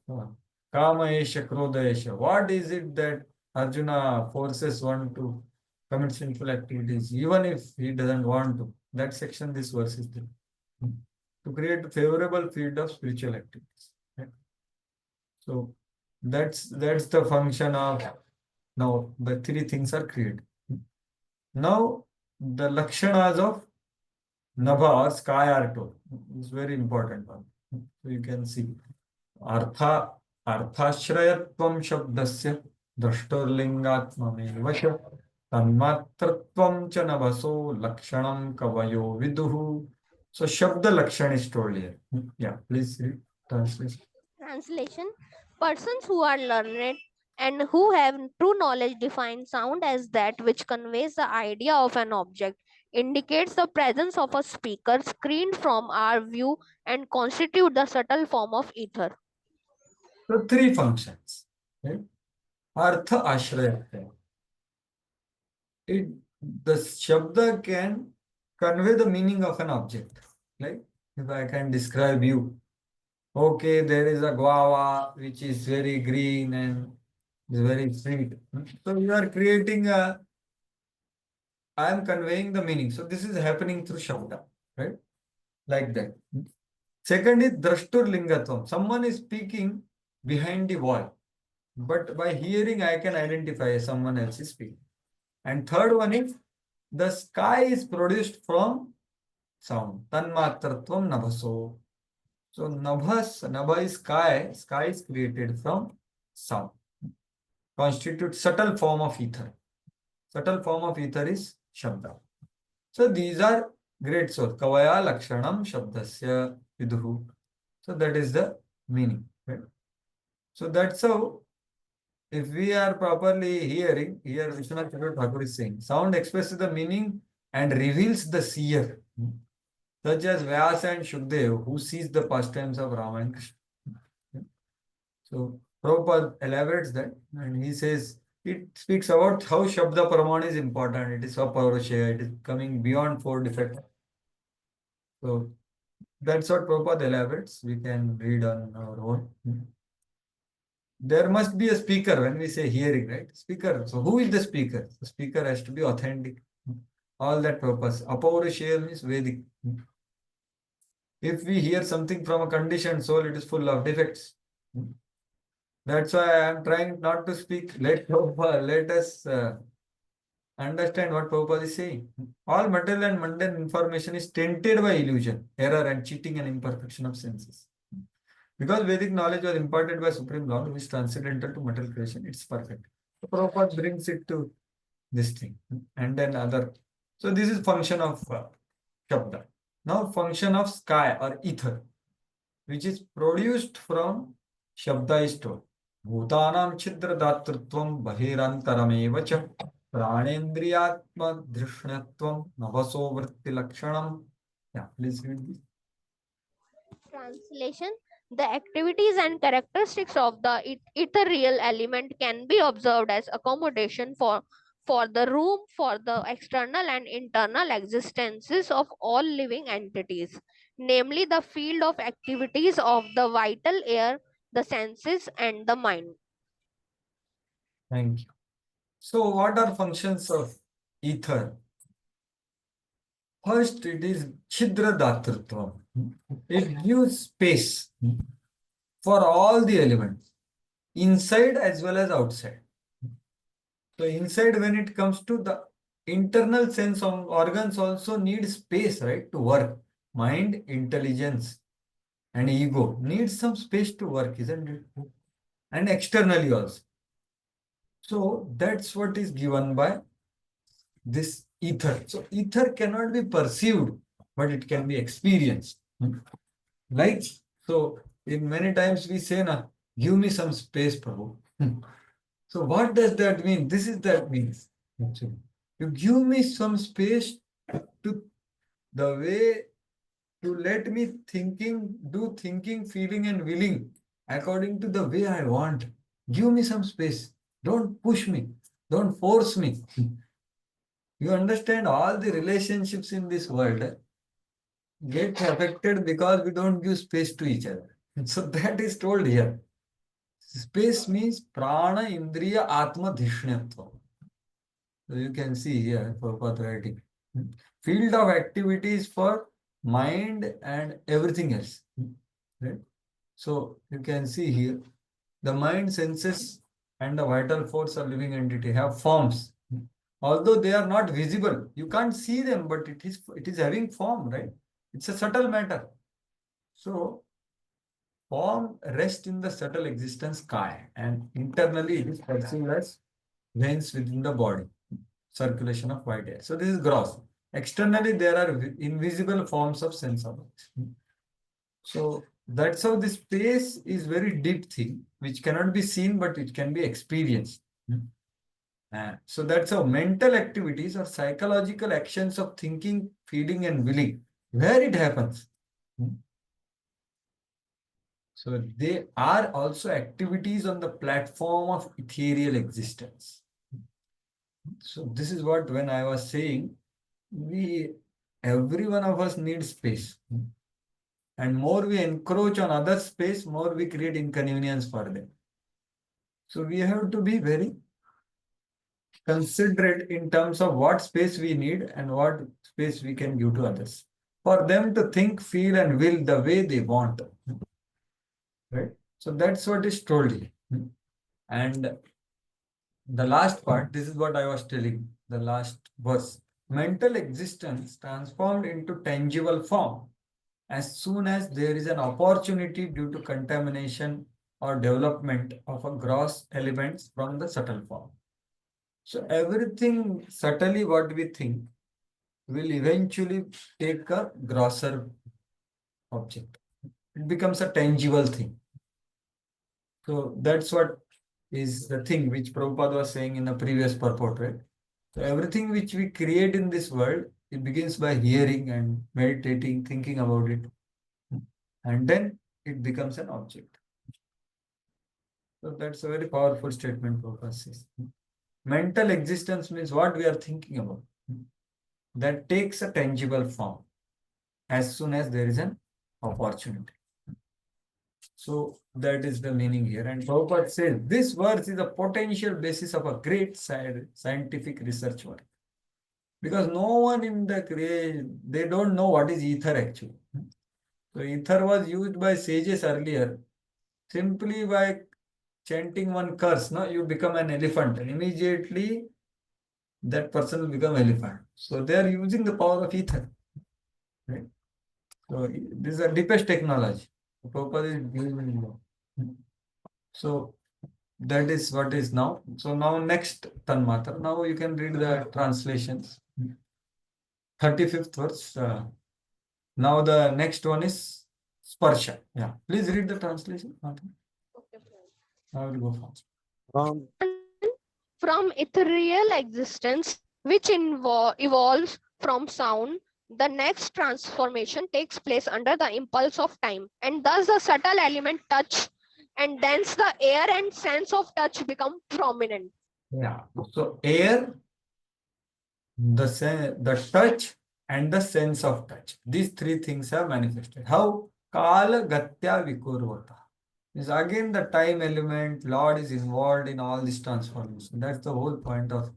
Speaker 2: Kama Esha, Krodha Esha. What is it that Arjuna forces one to commit sinful activities, even if he doesn't want to? That section, this verse is there. To create a favorable field of spiritual activities. Right? So that's the function of, now the three things are created. Now the lakshanas of Nabha or sky are told. It's very important one. So you can see अर्थाश्रयत्वं शब्दस्य द्रष्टुर्लिङ्गात्ममेव च Tanmatratvam cha navaso lakshanam kavayo viduhu. So Shabda Lakshan is told here. Yeah, please read translation.
Speaker 4: Translation: persons who are learned and who have true knowledge define sound as that which conveys the idea of an object, indicates the presence of a speaker, screened from our view, and constitute the subtle form of ether.
Speaker 2: So three functions. Right? Artha Ashraya. It the Shabda can convey the meaning of an object. Like if I can describe you. Okay, there is a guava which is very green and is very sweet. So you are creating a, I am conveying the meaning. So this is happening through Shabda, right? Like that. Second is Drashtur Lingatvam. Someone is speaking behind the wall, but by hearing I can identify someone else is speaking. And third one is the sky is produced from sound. Tanmatratvam nabhaso. So nabha is sky. Sky is created from sound. Constitutes subtle form of ether. Subtle form of ether is Shabda. So these are great source. Kavaya Lakshanam Shabdasya Viduhu. So that is the meaning. Right? So that's how, if we are properly hearing, here Vishwanath Chandra Thakur is saying, sound expresses the meaning and reveals the seer, such as Vyasa and Shukdev, who sees the pastimes of Rama and Krishna. So Prabhupada elaborates that, and he says, it speaks about how Shabda Paraman is important. It is Swapaurashaya, it is coming beyond four defects. So that's what Prabhupada elaborates. We can read on our own. There must be a speaker when we say hearing, right? Speaker. So who is the speaker? The speaker has to be authentic. All that purpose. Apaurashaya means Vedic. If we hear something from a conditioned soul, it is full of defects. That's why I am trying not to speak. Let us understand what Prabhupada is saying. All material and mundane information is tainted by illusion, error, and cheating and imperfection of senses. Because Vedic knowledge was imparted by Supreme Lord, who is transcendental to material creation, it's perfect. So Prabhupada brings it to this thing, and then other. So this is function of Shabda. Now function of sky or ether, which is produced from Shabda is told. Bhutanam chidra datrutvam bahirantaramev cha pranendriyatma drishnatvam navaso vritti lakshanam. Yeah, please read this.
Speaker 4: Translation: the activities and characteristics of the ethereal element can be observed as accommodation for the room for the external and internal existences of all living entities, namely the field of activities of the vital air, the senses, and the mind.
Speaker 2: Thank you. So what are functions of ether? First, it is Chidra Datrutvam. It gives space for all the elements, inside as well as outside. So inside, when it comes to the internal sense of organs also need space, right, to work. Mind, intelligence, and ego needs some space to work, isn't it? And externally also. So that's what is given by this ether. So ether cannot be perceived, but it can be experienced. Like, so in many times we say, na, give me some space, Prabhu. So what does that mean? This is that means. Actually, you give me some space to the way to let me do thinking, feeling, and willing according to the way I want. Give me some space. Don't push me. Don't force me. You understand, all the relationships in this world get affected because we don't give space to each other. So that is told here. Space means prana, indriya, atma, dhishnatva. So you can see here, Prabhupada writing. Field of activities for mind and everything else. Right? So you can see here, the mind, senses, and the vital force of living entity have forms. Although they are not visible, you can't see them, but it is having form, right? It's a subtle matter. So form rests in the subtle existence kaya, and internally it is perceived as veins within the body. circulation of white air. So this is gross. Externally, there are invisible forms of sense objects. So that's how this space is very deep thing, which cannot be seen, but it can be experienced. So that's how mental activities or psychological actions of thinking, feeling, and willing, where it happens. So they are also activities on the platform of ethereal existence. So this is what, when I was saying, every one of us needs space. And more we encroach on other space, more we create inconvenience for them. So we have to be very considerate in terms of what space we need and what space we can give to others, for them to think, feel, and will the way they want. Right? So that's what is told here. And the last part, this is what I was telling, the last verse. Mental existence transformed into tangible form as soon as there is an opportunity due to contamination or development of a gross elements from the subtle form. So everything subtly what we think will eventually take a grosser object. It becomes a tangible thing. So that's what is the thing which Prabhupada was saying in the previous purport, right? So everything which we create in this world, it begins by hearing and meditating, thinking about it. And then it becomes an object. So that's a very powerful statement Prabhupada says. Mental existence means what we are thinking about. That takes a tangible form as soon as there is an opportunity. So that is the meaning here. And Prabhupada says this verse is a potential basis of a great scientific research work. Because no one in the creation, they don't know what is ether actually. So ether was used by sages earlier. Simply by chanting one curse, no, you become an elephant. And immediately that person will become elephant. So they are using the power of ether. Right? So this is a deepest technology. Prabhupada is giving. So that is what is now. So now next Tanmatra. Now you can read the translations. 35th verse. Now the next one is Sparsha. Yeah. Please read the translation. I will go fast.
Speaker 4: From ethereal existence, which evolves from sound, the next transformation takes place under the impulse of time, and thus the subtle element touch, and thence the air and sense of touch become prominent.
Speaker 2: Yeah. So air, the touch, and the sense of touch. These three things are manifested. How? Kala Gatya Vikurvata. Is again the time element, Lord is involved in all this transformation. That's the whole point of.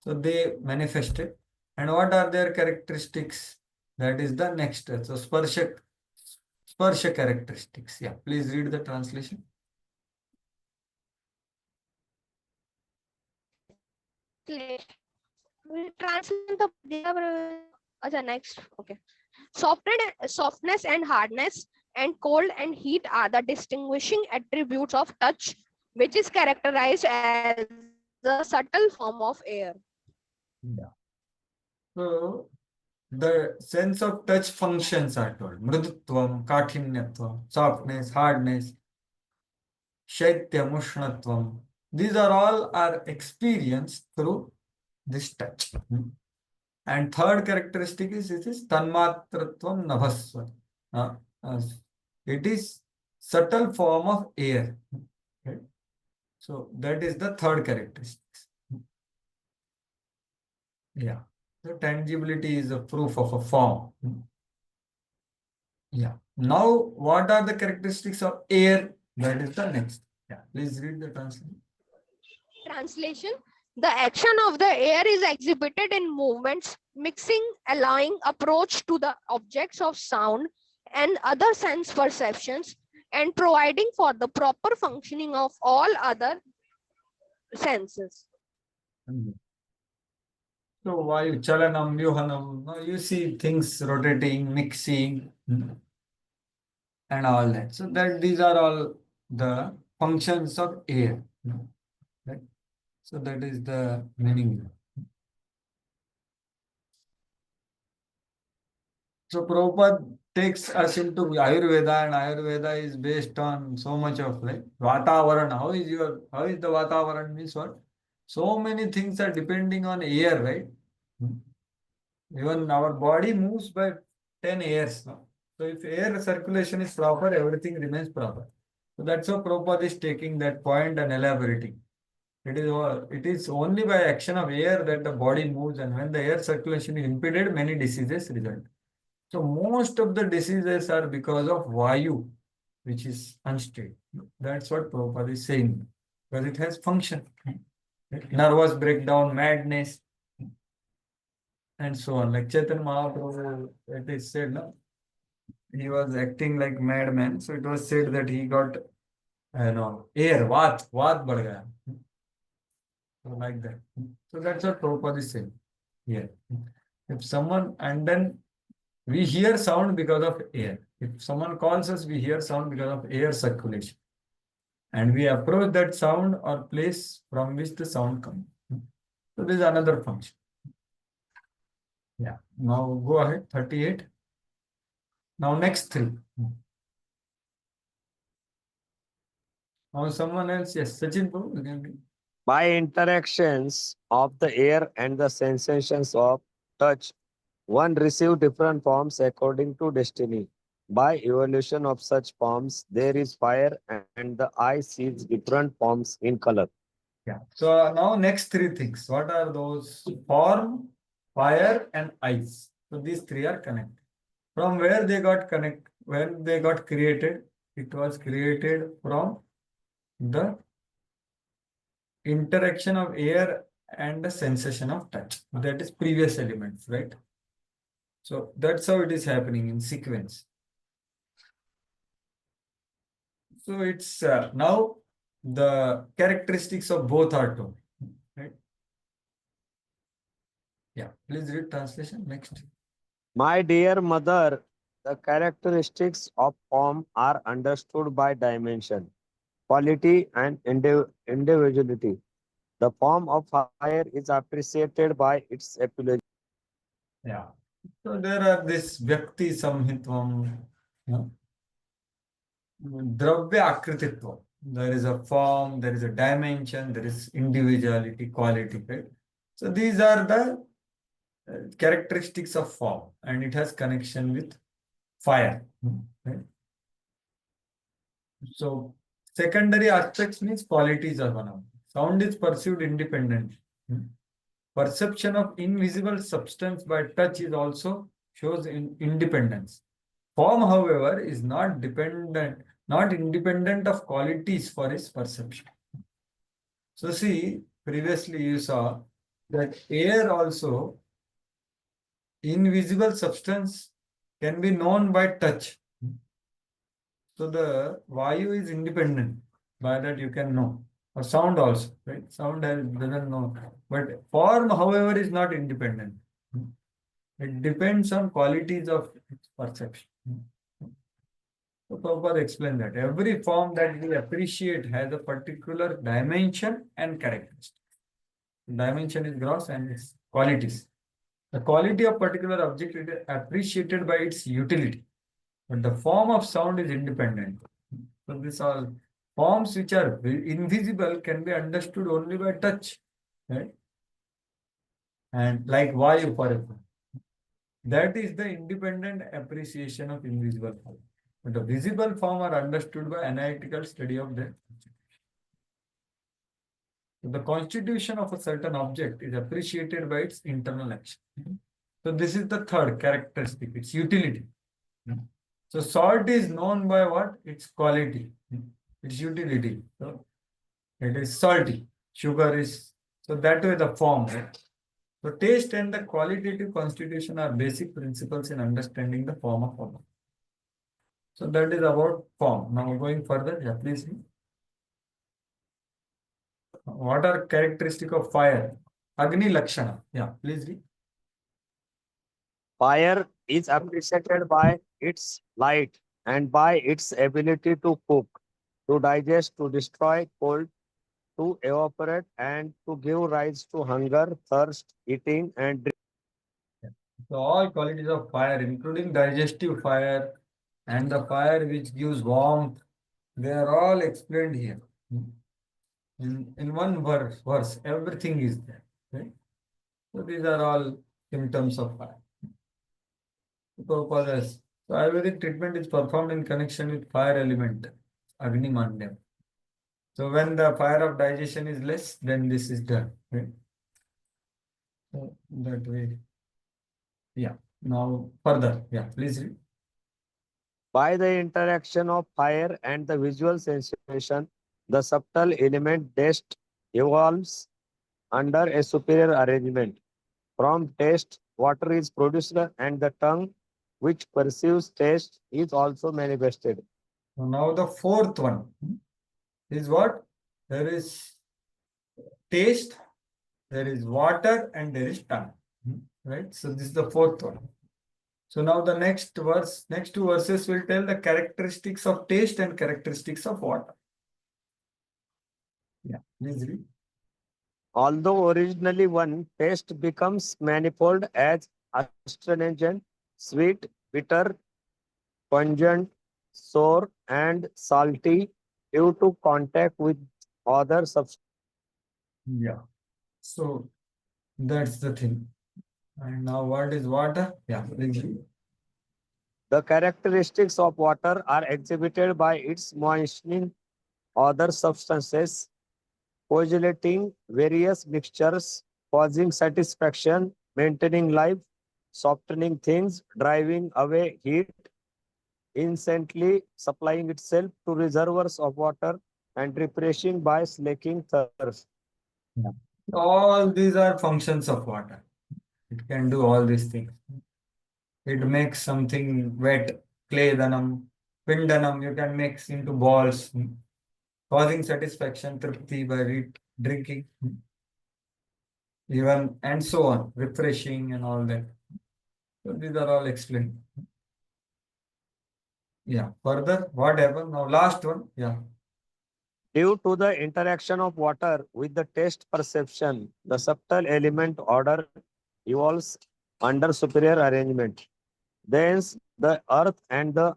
Speaker 2: So they manifested. And what are their characteristics? That is the next. So Sparsha characteristics. Yeah, please read the translation.
Speaker 4: We translate the next. Okay. Softness and hardness and cold and heat are the distinguishing attributes of touch, which is characterized as a subtle form of air.
Speaker 2: Yeah. So the sense of touch functions are told. Mrudutvam, Kathinyatvam, softness, hardness, Shaitya, Mushnatvam. These are all are experienced through this touch. And third characteristic is it is Tanmatratvam Nabhasva. It is subtle form of air. Right? So that is the third characteristic. Yeah. The tangibility is a proof of a form. Yeah. Now, what are the characteristics of air? That is the next. Yeah. Please read the translation.
Speaker 4: Translation: the action of the air is exhibited in movements, mixing, allowing approach to the objects of sound and other sense perceptions, and providing for the proper functioning of all other senses.
Speaker 2: So, Vayu Chalanam, Vyuhanam, now you see things rotating, mixing, and all that. So, that these are all the functions of air. Right? So, that is the meaning. So Prabhupada takes us into Ayurveda, and Ayurveda is based on so much of like Vatavaran. How is the Vatavaran means what? So many things are depending on air, right? Even our body moves by 10 airs now. So if air circulation is proper, everything remains proper. So that's how Prabhupada is taking that point and elaborating. It is only by action of air that the body moves, and when the air circulation is impeded, many diseases result. So most of the diseases are because of Vayu, which is unstable. That's what Prabhupada is saying, because it has function. Nervous breakdown, madness, and so on. Like Chaitanya Mahaprabhu, it is said, no? He was acting like madman. So it was said that he got, air, vat बढ़ गया. So like that. So that's what Prabhupada is saying here. If someone, and then we hear sound because of air. If someone calls us, we hear sound because of air circulation. And we approach that sound or place from which the sound comes. So this is another function. Yeah. Now go ahead, 38. Now next three. Now someone else, yes, Sachin Prabhu, you can read.
Speaker 5: By interactions of the air and the sensations of touch, one receives different forms according to destiny. By evolution of such forms, there is fire, and the eye sees different forms in color.
Speaker 2: Yeah. So now next three things. What are those? Form, fire, and ice. So these three are connected. From where they got connected, when they got created, it was created from the interaction of air and the sensation of touch. That is previous elements, right? So that's how it is happening in sequence. So it's now the characteristics of both are told, right? Yeah, please read translation next.
Speaker 5: My dear mother, the characteristics of form are understood by dimension, quality, and individuality. The form of fire is appreciated by its apology.
Speaker 2: Yeah. So there are this Vyakti Samhitvam, Dravya Akrititvam. There is a form, there is a dimension, there is individuality, quality, right? So these are the characteristics of form, and it has connection with fire. Right? So secondary aspects means qualities are one of them. Sound is perceived independently. Perception of invisible substance by touch is also shows independence. Form, however, is not independent of qualities for its perception. So see, previously you saw that air also, invisible substance, can be known by touch. So the Vayu is independent. By that you can know. Or sound also, right? Sound doesn't know. But form, however, is not independent. It depends on qualities of perception. So Prabhupada explained that every form that we appreciate has a particular dimension and characteristic. Dimension is gross and its qualities. The quality of particular object is appreciated by its utility, but the form of sound is independent. So these all forms which are invisible can be understood only by touch, right? And like Vayu, for example, that is the independent appreciation of invisible form. But the visible form are understood by analytical study of them. So the constitution of a certain object is appreciated by its internal action. So this is the third characteristic, its utility. So salt is known by what? Its quality, its utility. So it is salty. Sugar is, so that way the form. Right? So taste and the qualitative constitution are basic principles in understanding the form of object. So that is about form. Now going further, yeah, please. What are characteristic of fire? Agni Lakshana. Yeah, please read.
Speaker 5: Fire is appreciated by its light and by its ability to cook, to digest, to destroy cold, to evaporate, and to give rise to hunger, thirst, eating, and drink.
Speaker 2: So all qualities of fire, including digestive fire and the fire which gives warmth, they are all explained here. In one verse, everything is there. Right? So these are all symptoms of fire. So Ayurvedic treatment is performed in connection with fire element, Agni Mandya. So when the fire of digestion is less, then this is done. Right? So that way. Yeah. Now further. Yeah, please read.
Speaker 5: By the interaction of fire and the visual sensation, the subtle element taste evolves under a superior arrangement. From taste, water is produced and the tongue, which perceives taste, is also manifested.
Speaker 2: So now the fourth one is what? There is taste, there is water, and there is tongue. Right? So this is the fourth one. So now the next two verses will tell the characteristics of taste and characteristics of water. Yeah, please read.
Speaker 5: Although originally one, taste becomes manifold as astringent, sweet, bitter, pungent, sour, and salty due to contact with other substances.
Speaker 2: Yeah. So that's the thing. And now what is water? Yeah, please read.
Speaker 5: The characteristics of water are exhibited by its moistening other substances, coagulating various mixtures, causing satisfaction, maintaining life, softening things, driving away heat, instantly supplying itself to reservoirs of water, and refreshing by slaking thirst.
Speaker 2: Yeah. All these are functions of water. It can do all these things. It makes something wet, clay danam, pindanam, you can mix into balls, causing satisfaction, tripti by drinking, even and so on, refreshing and all that. So these are all explained. Yeah. Further, what happened? Now last one. Yeah.
Speaker 5: Due to the interaction of water with the taste perception, the subtle element order evolves under superior arrangement. Thence, the earth and the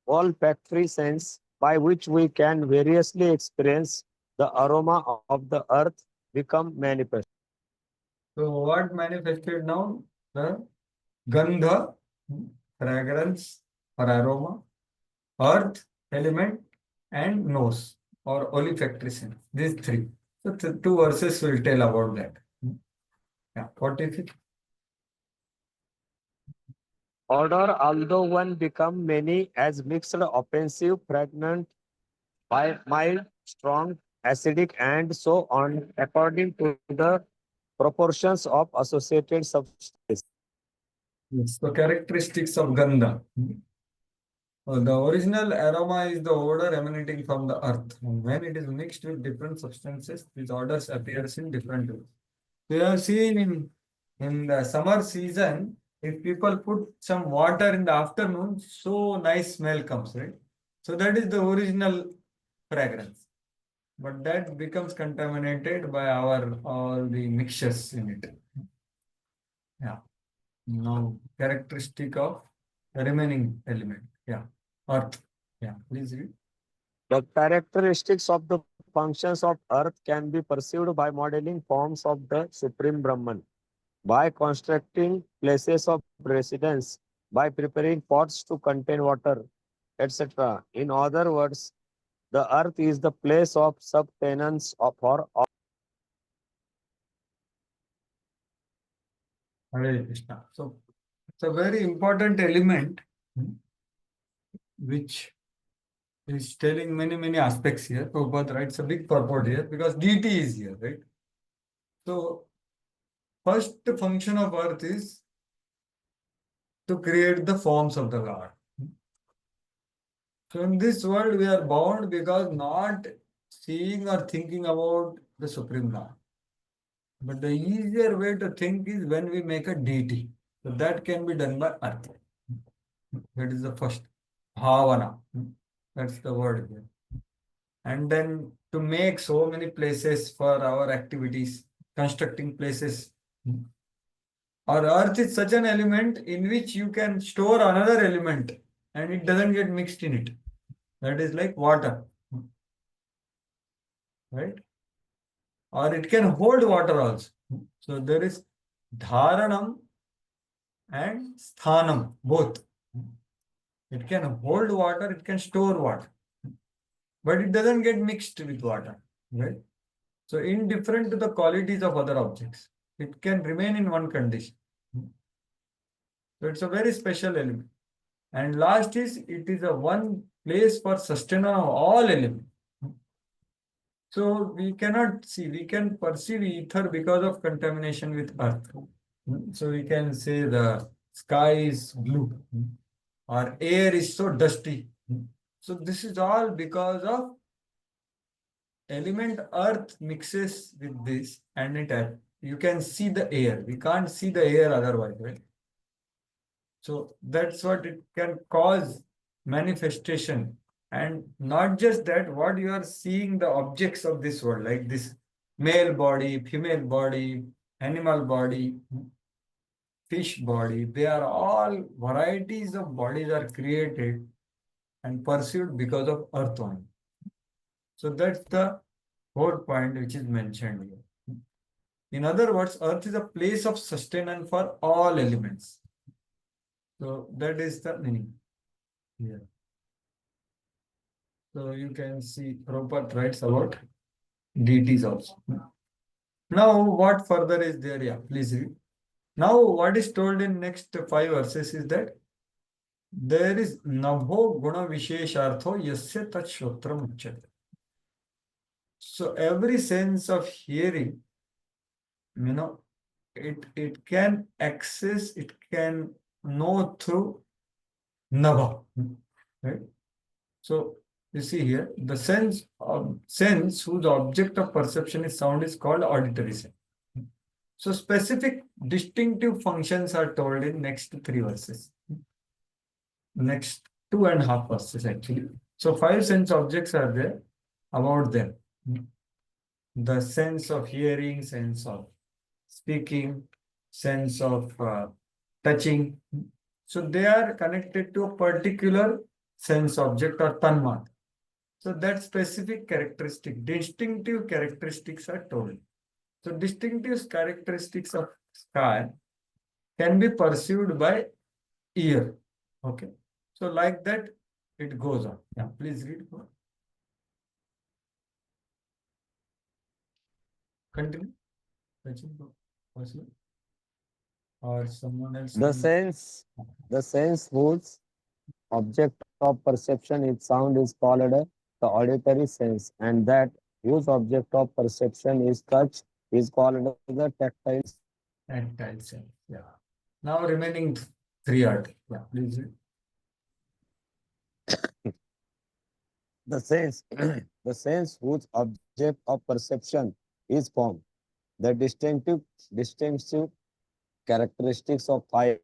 Speaker 5: olfactory sense by which we can variously experience the aroma of the earth become manifest.
Speaker 2: So what manifested now? The gandha, fragrance or aroma, earth, element, and nose or olfactory sense. These three. So two verses will tell about that. Yeah. What is it?
Speaker 5: Order, although one become many as mixed, offensive, pregnant, mild, strong, acidic, and so on, according to the proportions of associated substances.
Speaker 2: Yes. The characteristics of gandha. The original aroma is the odor emanating from the earth. And when it is mixed with different substances, these odors appears in different ways. We have seen in the summer season, if people put some water in the afternoon, so nice smell comes, right? So that is the original fragrance. But that becomes contaminated by our all the mixtures in it. Yeah. Now characteristic of the remaining element. Yeah. Earth. Yeah. Please read.
Speaker 5: The characteristics of the functions of earth can be perceived by modeling forms of the Supreme Brahman, by constructing places of residence, by preparing pots to contain water, etc. In other words, the earth is the place of subtenance for all.
Speaker 2: Hare Krishna. So it's a very important element which is telling many aspects here. Prabhupada writes a big purport here because deity is here, right? So first function of earth is to create the forms of the Lord. So in this world we are bound because not seeing or thinking about the Supreme Lord. But the easier way to think is when we make a deity. So that can be done by earth. That is the first. Bhavana. That's the word here. And then to make so many places for our activities, constructing places. Or earth is such an element in which you can store another element and it doesn't get mixed in it. That is like water, right? Or it can hold water also. So there is dharanam and sthanam, both. It can hold water, it can store water, but it doesn't get mixed with water, right? So indifferent to the qualities of other objects, it can remain in one condition. So it's a very special element. And last is, it is a one place for sustenance of all elements. So we cannot see, we can perceive ether because of contamination with earth. So we can say the sky is blue or air is so dusty. So this is all because of element earth mixes with this and it you can see the air. We can't see the air otherwise, right? So that's what it can cause manifestation. And not just that, what you are seeing the objects of this world, like this male body, female body, animal body, fish body, they are all varieties of bodies are created and pursued because of earth only. So that's the whole point which is mentioned here. In other words, earth is a place of sustenance for all elements. So that is the meaning here. So you can see Prabhupada writes about deities also. Now what further is there? Yeah, please read. Now what is told in next 5 verses is that there is nabho guna visheshartho yasya tat shotram uchyate. So every sense of hearing, it can access, it can know through nabha, right? So you see here, the sense whose object of perception is sound is called auditory sense. So specific distinctive functions are told in next 3 verses. Next 2.5 verses actually. So 5 sense objects are there about them. The sense of hearing, sense of speaking, sense of touching. So they are connected to a particular sense object or tanmatra. So that specific characteristic, distinctive characteristics are told. So distinctive characteristics of sky can be perceived by ear. Okay. So like that, it goes on. Yeah, please read. Continue. Or someone else.
Speaker 5: The sense whose object of perception is sound is called the auditory sense, and that whose object of perception is touch is called the tactile sense.
Speaker 2: Tactile sense. Yeah. Now remaining 3 are. Yeah, please read.
Speaker 5: The sense, the sense whose object of perception is form. The distinctive characteristics of fire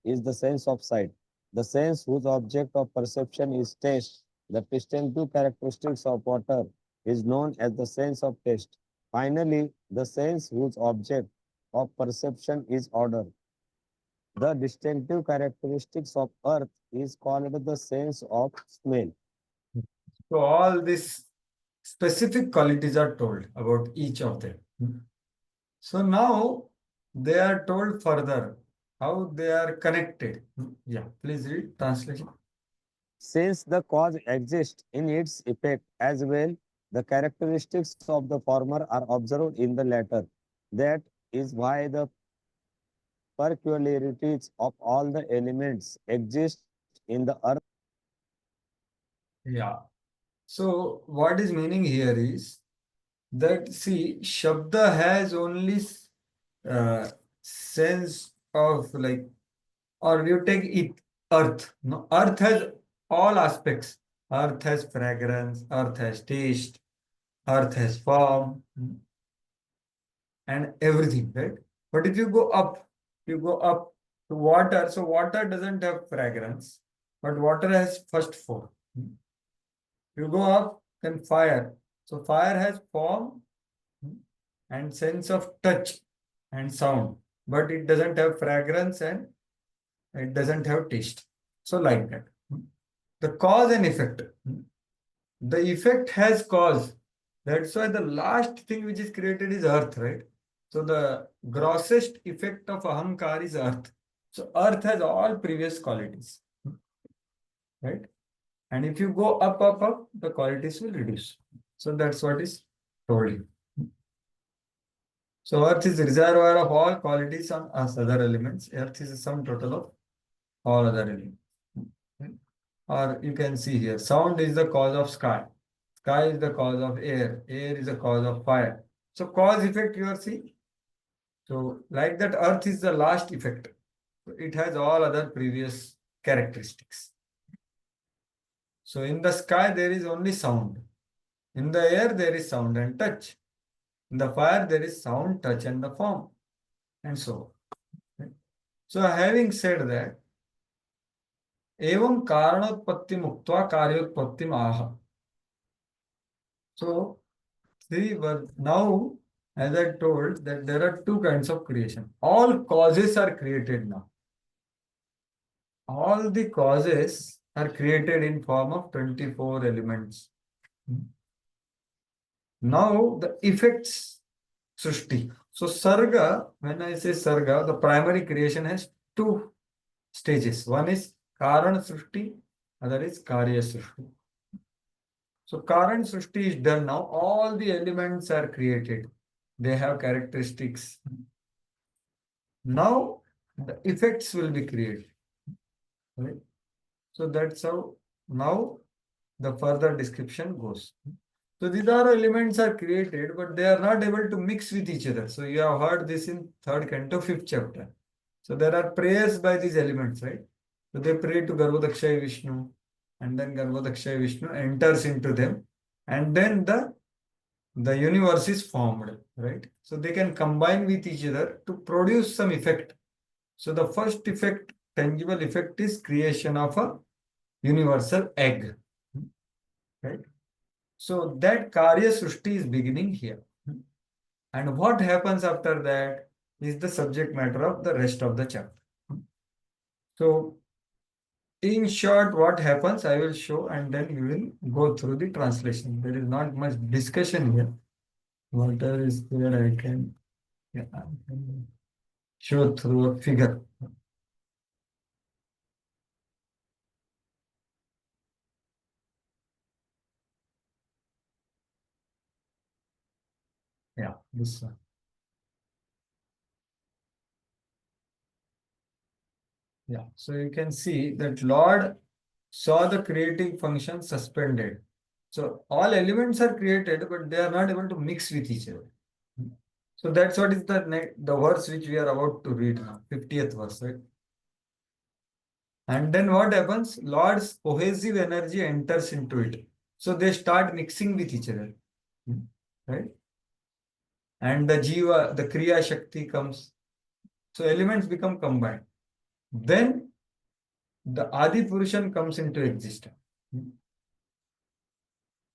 Speaker 5: is the sense of sight. The sense whose object of perception is taste. The distinctive characteristics of water is known as the sense of taste. Finally, the sense whose object of perception is odor. The distinctive characteristics of earth is called the sense of smell.
Speaker 2: So all these specific qualities are told about each of them. So now they are told further how they are connected. Yeah, please read translation.
Speaker 5: Since the cause exists in its effect as well, the characteristics of the former are observed in the latter. That is why the peculiarities of all the elements exist in the earth.
Speaker 2: Yeah. So what is meaning here is that see, Shabda has only sense of like, or you take it, earth. No, earth has all aspects. Earth has fragrance, earth has taste, earth has form, and everything, right? But if you go up to water, so water doesn't have fragrance, but water has first form. You go up, then fire. So fire has form and sense of touch and sound. but it doesn't have fragrance and it doesn't have taste. So like that. The cause and effect. The effect has cause. That's why the last thing which is created is earth, right? So the grossest effect of ahankar is earth. So earth has all previous qualities, right? And if you go up, up, up, the qualities will reduce. So that's what is told here. So earth is the reservoir of all qualities on us other elements. Earth is the sum total of all other elements. Or you can see here, sound is the cause of sky. Sky is the cause of air. Air is the cause of fire. So cause effect you are seeing. So like that, earth is the last effect. It has all other previous characteristics. So in the sky, there is only sound. In the air, there is sound and touch. In the fire, there is sound, touch, and the form. And so on. So having said that, evam karanotpatti muktva karyotpatti aha. So see, but now, as I told, that there are two kinds of creation. All causes are created now. All the causes are created in form of 24 elements. Now the effects Srishti. So Sarga, when I say Sarga, the primary creation has two stages. One is Karan Srishti, other is Karya Srishti. So Karan Srishti is done now. All the elements are created. They have characteristics. Now the effects will be created. Right? So that's how now the further description goes. So these are elements are created, but they are not able to mix with each other. So you have heard this in 3rd canto, 5th chapter. So there are prayers by these elements, right? So they pray to Garbhodakshaya Vishnu, and then Garbhodakshaya Vishnu enters into them, and then the universe is formed, right? So they can combine with each other to produce some effect. So the first effect, tangible effect, is creation of a universal egg, right? So that Karya Srishti is beginning here. And what happens after that is the subject matter of the rest of the chapter. So in short, what happens, I will show, and then we will go through the translation. There is not much discussion here. Whatever is there, I can show through a figure. Yeah, this one. Yeah, so you can see that Lord saw the creating function suspended. So all elements are created, but they are not able to mix with each other. So that's what is the verse which we are about to read now, 50th verse, right? And then what happens? Lord's cohesive energy enters into it. So they start mixing with each other, right? And the Jiva, the Kriya Shakti comes. So elements become combined. Then the Adi Purushan comes into existence.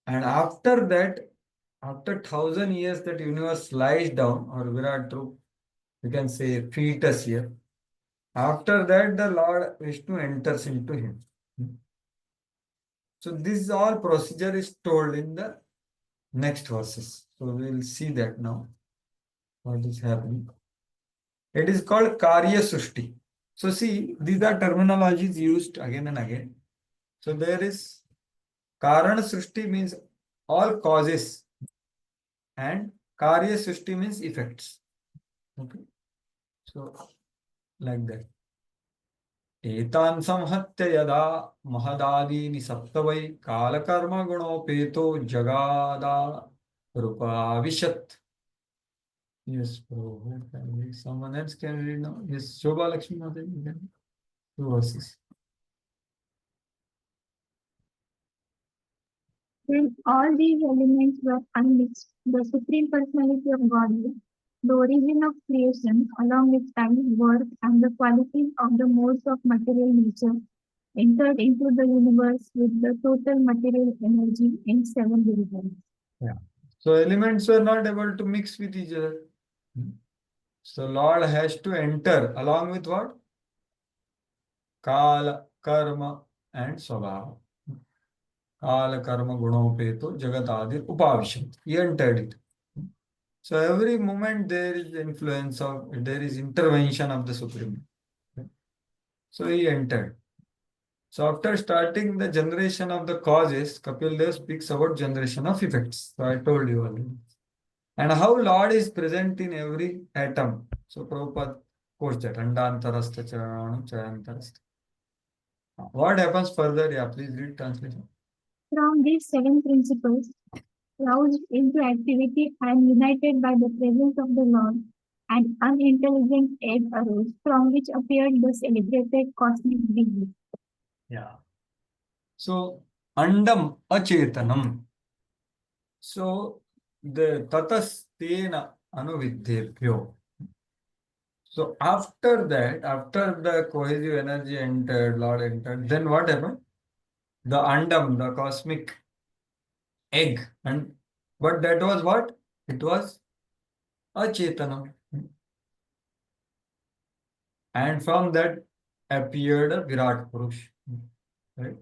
Speaker 2: And after that, after 1,000 years, that universe lies down, or Virat Rup, you can say fetus here. After that, the Lord Vishnu enters into him. So this all procedure is told in the next verses. So we will see that now, what is happening. It is called Karya Srishti. So see, these are terminologies used again and again. So there is Karana Srishti means all causes, and Karya Srishti means effects. Okay. So like that. एतान् संहत्य यदा महदादीनि सप्तवै कालकर्म गुणोपेतो जगादा रूपाविशत्. Yes, someone else can read now. Yes, Shobha Lakshmi Mother, you can. 2 verses.
Speaker 1: When all these elements were unmixed, the Supreme Personality of Godhead, the origin of creation, along with time, work, and the qualities of the modes of material nature, entered into the universe with the total material energy in 7 divisions.
Speaker 2: Yeah. So elements were not able to mix with each other. So Lord has to enter along with what? Kala, karma and swabhava. Kala, karma, gunopeto, jagat adir upavishant. He entered it. So every moment there is influence of, there is intervention of the Supreme. So he entered. So after starting the generation of the causes, Kapil Dev speaks about generation of effects. So I told you already. And how Lord is present in every atom. So Prabhupada quotes that. Andantarastha charanam chayantarastha. What happens further? Yeah, please read translation.
Speaker 1: From these seven principles, roused into activity and united by the presence of the Lord, an unintelligent egg arose, from which appeared the celebrated cosmic being.
Speaker 2: Yeah. So Andam Achetanam. So the Tatastena Anuviddhebhyo. So after that, after the cohesive energy entered, Lord entered, then what happened? The Andam, the cosmic egg. And but that was what? It was Achetanam. And from that appeared a Virat Purush. Right?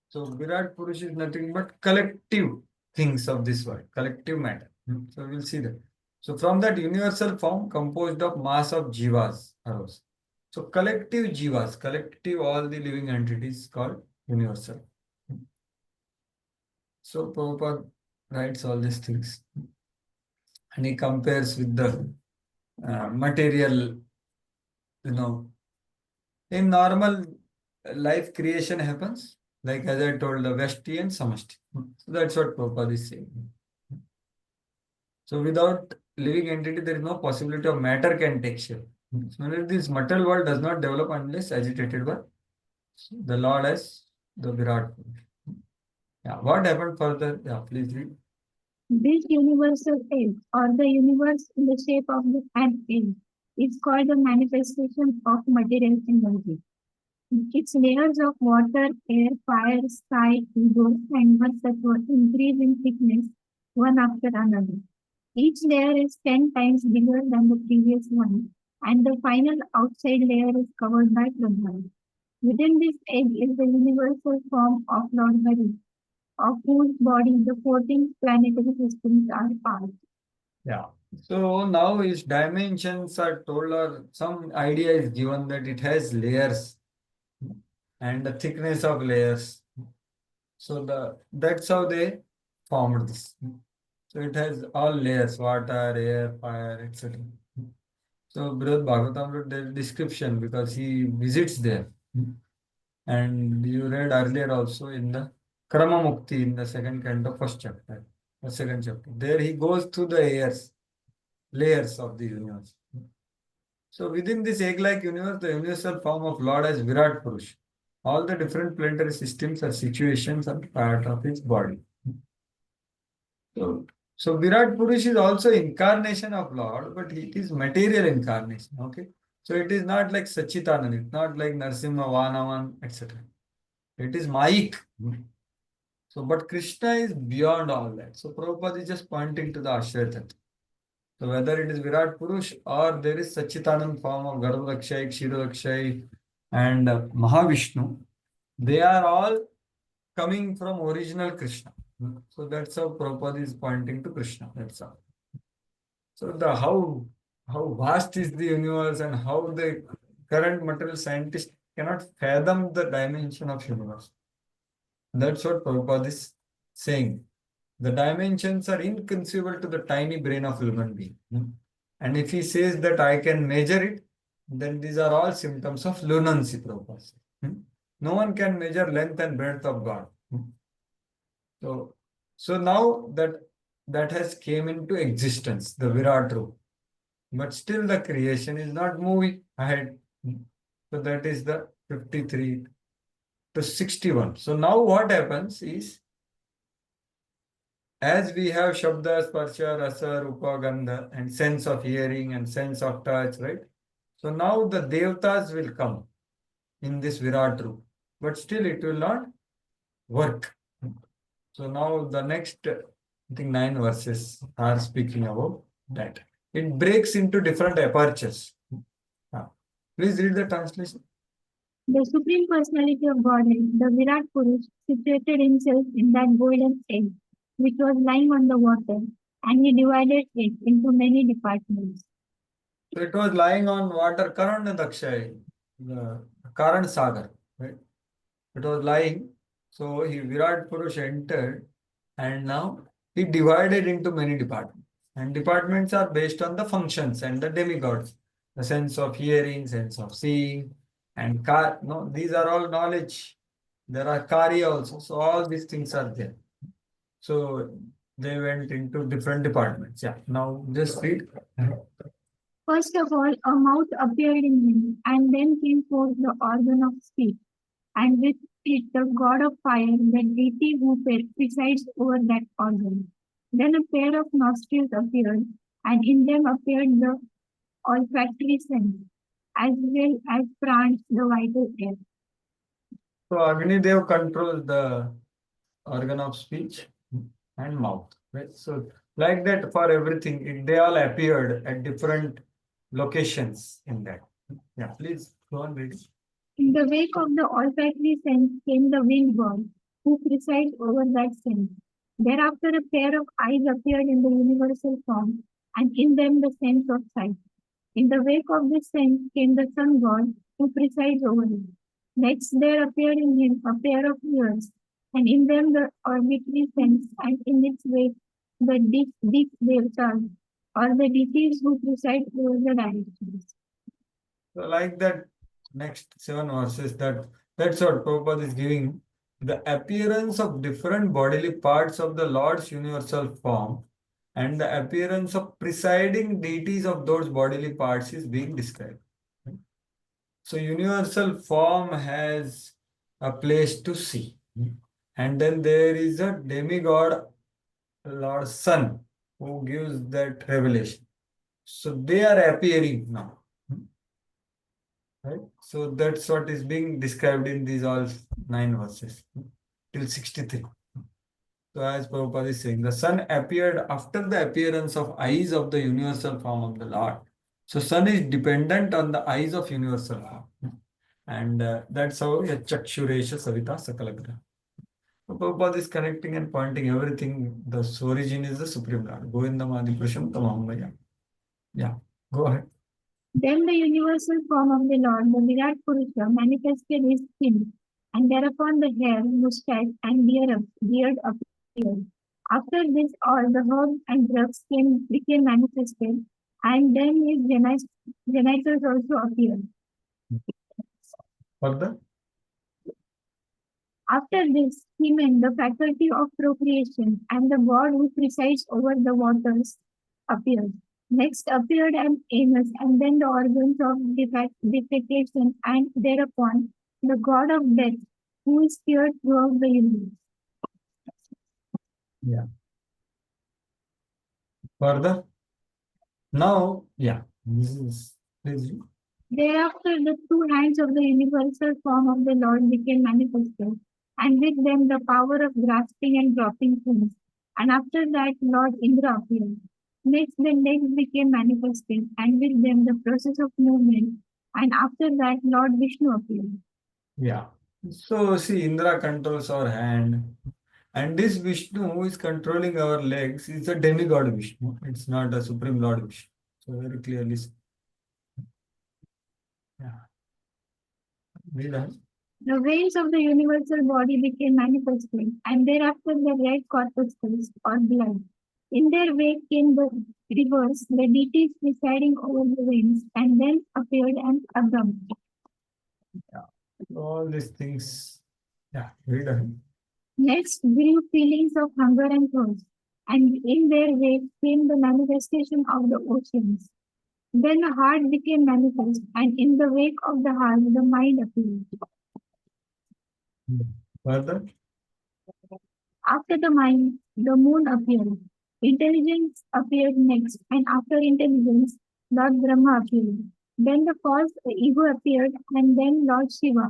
Speaker 2: So Virat Purush is nothing but collective things of this world, collective matter. So we'll see that. So from that universal form composed of mass of jivas arose. So collective jivas, collective all the living entities called universal. So Prabhupada writes all these things. And he compares with the material, in normal life creation happens, like as I told, the Vashti and Samashti. So that's what Prabhupada is saying. So without living entity, there is no possibility of matter can take shape. So this material world does not develop unless agitated by the Lord as the Virat. Yeah, what happened further? Yeah, please read.
Speaker 1: This universal egg, or the universe in the shape of an egg, is called the manifestation of material energy. Its layers of water, air, fire, sky, ego, and Sattva increase in thickness one after another. Each layer is 10 times bigger than the previous one, and the final outside layer is covered by Brahma. Within this egg is the universal form of Lord Hari, of whose body the 14 planetary systems are part.
Speaker 2: Yeah. So now its dimensions are told, or some idea is given that it has layers and the thickness of layers. So that's how they formed this. So it has all layers: water, air, fire, etc. So Brihad Bhagavatam wrote the description because he visits there. And you read earlier also in the Krama Mukti in the second canto, first chapter, the second chapter. There he goes through the layers of the universe. So within this egg-like universe, the universal form of Lord as Virat Purush. All the different planetary systems or situations are part of his body. So Virat Purush is also incarnation of Lord, but it is material incarnation. Okay. So it is not like Sachitanand, it's not like Narsimha, Vanavan, etc. It is Maik. So, but Krishna is beyond all that. So Prabhupada is just pointing to the Ashraya Tattva. So whether it is Virat Purush or there is Sachitanand form of Garbhodakshai, Kshirodakshai and Mahavishnu, they are all coming from original Krishna. So that's how Prabhupada is pointing to Krishna. That's all. So the how vast is the universe and how the current material scientists cannot fathom the dimension of universe. That's what Prabhupada is saying. The dimensions are inconceivable to the tiny brain of human being. And if he says that I can measure it, then these are all symptoms of lunancy, Prabhupada says. No one can measure length and breadth of God. So now that has came into existence, the Virat Rup. But still the creation is not moving ahead. So that is the 53 to 61. So now what happens is, as we have Shabda, Sparsha, Rasa, Rupa, Gandha, and sense of hearing and sense of touch, right? So now the Devtas will come in this Virat Rup. But still it will not work. So now the next, I think 9 verses are speaking about that. it breaks into different apertures. Please read the translation.
Speaker 1: The Supreme Personality of Godhead, the Virat Purush, situated himself in that golden egg, which was lying on the water, and he divided it into many departments.
Speaker 2: So it was lying on water, Karana Dakshay, the Karan Sagar, right? It was lying. So he Virat Purush entered, and now he divided into many departments. And departments are based on the functions and the demigods, the sense of hearing, sense of seeing, and no, these are all knowledge. There are Karya also. So all these things are there. So they went into different departments. Yeah. Now just read.
Speaker 1: First of all, a mouth appeared in him, and then came forth the organ of speech, and with it the god of fire, the deity who presides over that organ. Then a pair of nostrils appeared, and in them appeared the olfactory sense, as well as prans, the vital air.
Speaker 2: So Agnidev controls the organ of speech and mouth. Right? So like that for everything, they all appeared at different locations in that. Yeah, please go on reading.
Speaker 1: In the wake of the olfactory sense came the wind god, who presides over that sense. Thereafter a pair of eyes appeared in the universal form, and in them the sense of sight. In the wake of this sense came the sun god, who presides over it. Next there appeared in him a pair of ears, and in them the orbitary sense, and in its wake the deep devtas, or the deities who preside over the directions.
Speaker 2: So like that, next 7 verses, that's what Prabhupada is giving. The appearance of different bodily parts of the Lord's universal form and the appearance of presiding deities of those bodily parts is being described. So universal form has a place to see. And then there is a demigod, Lord Sun, who gives that revelation. So they are appearing now. Right? So that's what is being described in these all 9 verses till 63. So as Prabhupada is saying, the sun appeared after the appearance of eyes of the universal form of the Lord. So sun is dependent on the eyes of universal form. And that's how Chakshuresha Savita Sakalagra. So Prabhupada is connecting and pointing everything. The origin is the Supreme Lord. Govindamadi Purusham Tamamaya. Yeah, go ahead.
Speaker 1: Then the universal form of the Lord, the Virat Purusha, manifested his skin, and thereupon the hair, moustache, and beard appeared. After this, all the herbs and drugs became manifested, and then his genitals also appeared.
Speaker 2: Further?
Speaker 1: After this, semen, the faculty of procreation, and the god who presides over the waters appeared. Next appeared an anus, and then the organs of defecation, and thereupon the god of death, who is feared throughout the universe.
Speaker 2: Yeah. Further? Now, yeah, this is please.
Speaker 1: Thereafter, the two hands of the universal form of the Lord became manifested, and with them the power of grasping and dropping things. And after that, Lord Indra appeared. Next, the legs became manifested, and with them the process of movement. And after that, Lord Vishnu appeared.
Speaker 2: Yeah. So see, Indra controls our hand. And this Vishnu who is controlling our legs is a demigod Vishnu. It's not a Supreme Lord Vishnu. So very clearly. Yeah. Read on.
Speaker 1: The veins of the universal body became manifested, and thereafter the red corpuscles or blood. In their wake came the rivers, the deities presiding over the veins, and then appeared an abdomen.
Speaker 2: Yeah. All these things. Yeah. Read on.
Speaker 1: Next grew feelings of hunger and thirst, and in their wake came the manifestation of the oceans. Then the heart became manifest, and in the wake of the heart the mind appeared.
Speaker 2: Further?
Speaker 1: After the mind, the moon appeared. Intelligence appeared next, and after intelligence, Lord Brahma appeared. Then the false ego appeared, and then Lord Shiva.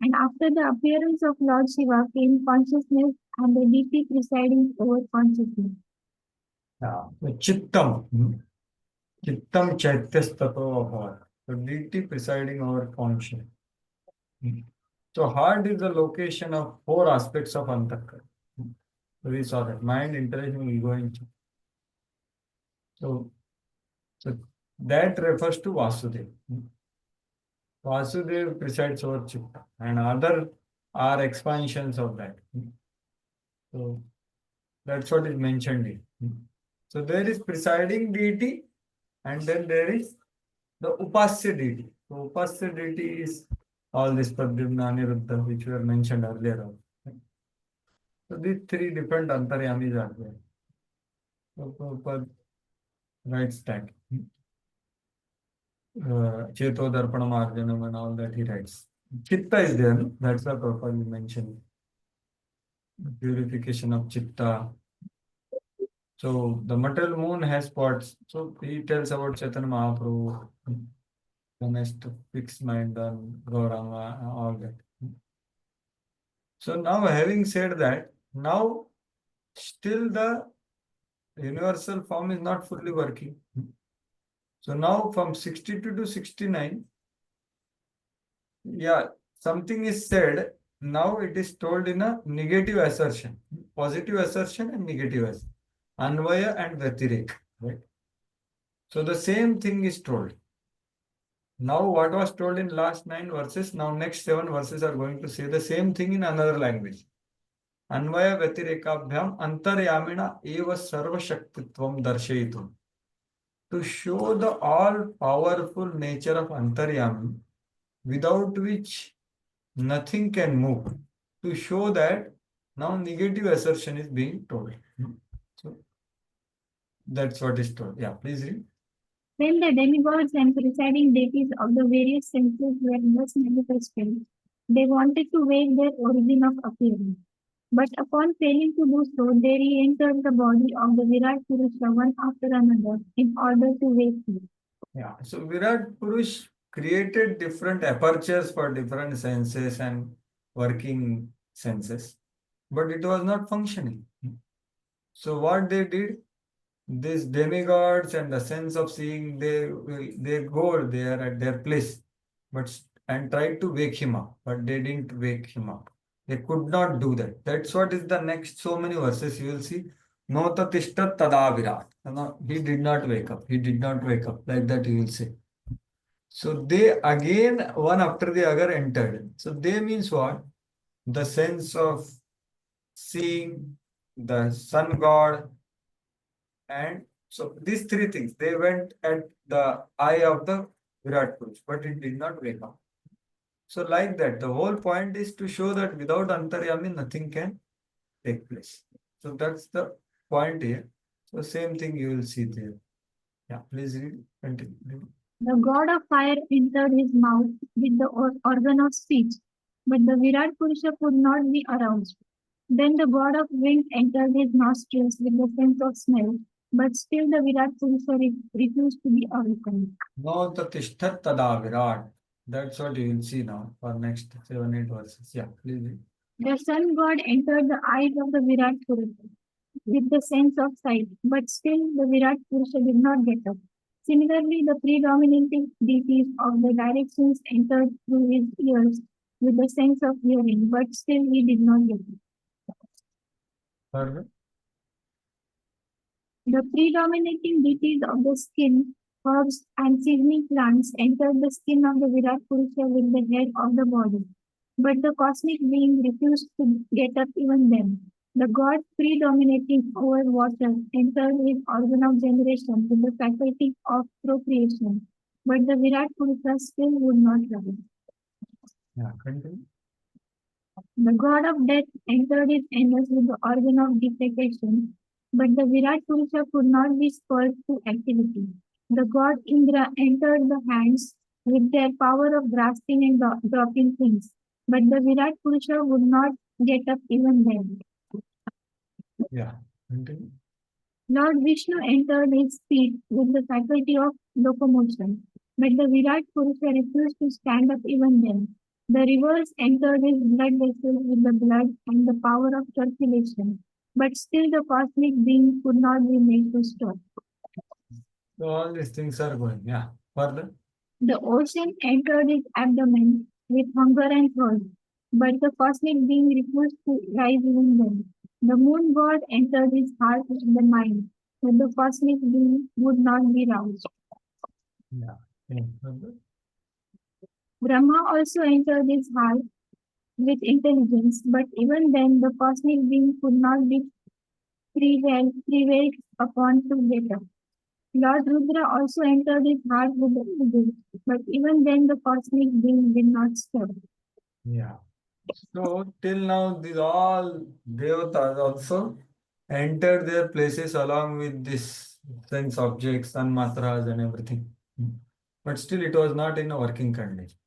Speaker 1: And after the appearance of Lord Shiva came consciousness and the deity presiding over consciousness.
Speaker 2: Yeah. The Chittam. Chittam Chaityastato Abhavat. The deity presiding over conscience. So heart is the location of four aspects of Antakara. We saw that mind, intelligence, ego, and chitta. So that refers to Vasudev. Vasudev presides over chitta, and other are expansions of that. So that's what is mentioned here. So there is presiding deity, and then there is the Upasya deity. So Upasya deity is all this Pradyumna, Aniruddha, which were mentioned earlier. So these three different Antaryamis are there. So Prabhupada writes that. Cheto Darpanam Arjanam and all that he writes. Chitta is there, no? That's why Prabhupada mentioned. Purification of Chitta. So the material moon has spots. So he tells about Chaitanya Mahaprabhu. One has to fix mind on Gauranga and all that. So now having said that, now still the universal form is not fully working. So now from 62 to 69, yeah, something is said. Now it is told in a negative assertion, positive assertion and negative assertion, Anvaya and Vyatirek, right? So the same thing is told. Now what was told in last 9 verses, now next 7 verses are going to say the same thing in another language. Anvaya Vyatirekaabhyam Antaryamina eva sarvashaktitvam darshayitum. To show the all-powerful nature of Antaryami, without which nothing can move. To show that now negative assertion is being told. So that's what is told. Yeah, please read.
Speaker 1: When the demigods and presiding deities of the various senses were thus manifested, they wanted to wake their origin of appearance. But upon failing to do so, they re-entered the body of the Virat Purusha one after another in order to wake him.
Speaker 2: Yeah, so Virat Purush created different apertures for different senses and working senses, but it was not functioning. So what they did, these demigods and the sense of seeing, they go there at their place, and tried to wake him up, but they didn't wake him up. They could not do that. That's what is the next so many verses you will see. No tatishta tada virat. No, he did not wake up. He did not wake up. Like that you will say. So they again, one after the other entered. So they means what? The sense of seeing, the sun god, and so these three things, they went at the eye of the Virat Purush, but it did not wake up. So like that, the whole point is to show that without Antaryami, nothing can take place. So that's the point here. So same thing you will see there. Yeah, please read. Continue.
Speaker 1: The god of fire entered his mouth with the organ of speech, but the Virat Purusha could not be aroused. Then the god of wind entered his nostrils with the sense of smell, but still the Virat Purusha refused to be awakened.
Speaker 2: No tatishtat tada virat. That's what you will see now for next 7-8 verses. Yeah, please read.
Speaker 1: The sun god entered the eyes of the Virat Purusha with the sense of sight, but still the Virat Purusha did not get up. Similarly, the predominating deities of the directions entered through his ears with the sense of hearing, but still he did not get up.
Speaker 2: Further.
Speaker 1: The predominating deities of the skin, herbs, and seasoning plants entered the skin of the Virat Purusha with the head of the body. But the cosmic being refused to get up even then. The god predominating over water entered his organ of generation with the faculty of procreation. But the Virat Purusha still would not rise.
Speaker 2: Yeah, continue.
Speaker 1: The god of death entered his anus with the organ of defecation, but the Virat Purusha could not be spurred to activity. The god Indra entered the hands with their power of grasping and dropping things, but the Virat Purusha would not get up even then.
Speaker 2: Yeah, continue.
Speaker 1: Lord Vishnu entered his feet with the faculty of locomotion, but the Virat Purusha refused to stand up even then. The rivers entered his blood vessels with the blood and the power of circulation, but still the cosmic being could not be made to stop.
Speaker 2: So all these things are going. Yeah. Further.
Speaker 1: The ocean entered his abdomen with hunger and thirst, but the cosmic being refused to rise even then. The moon god entered his heart and the mind, but the cosmic being would not be roused.
Speaker 2: Yeah. Yeah. Further.
Speaker 1: Brahma also entered his heart with intelligence, but even then the cosmic being could not be prevailed upon to get up. Lord Rudra also entered his heart with the eagle, but even then the cosmic being did not stir.
Speaker 2: Yeah. So till now, these all devatas also entered their places along with this sense objects and matras and everything. But still, it was not in a working condition.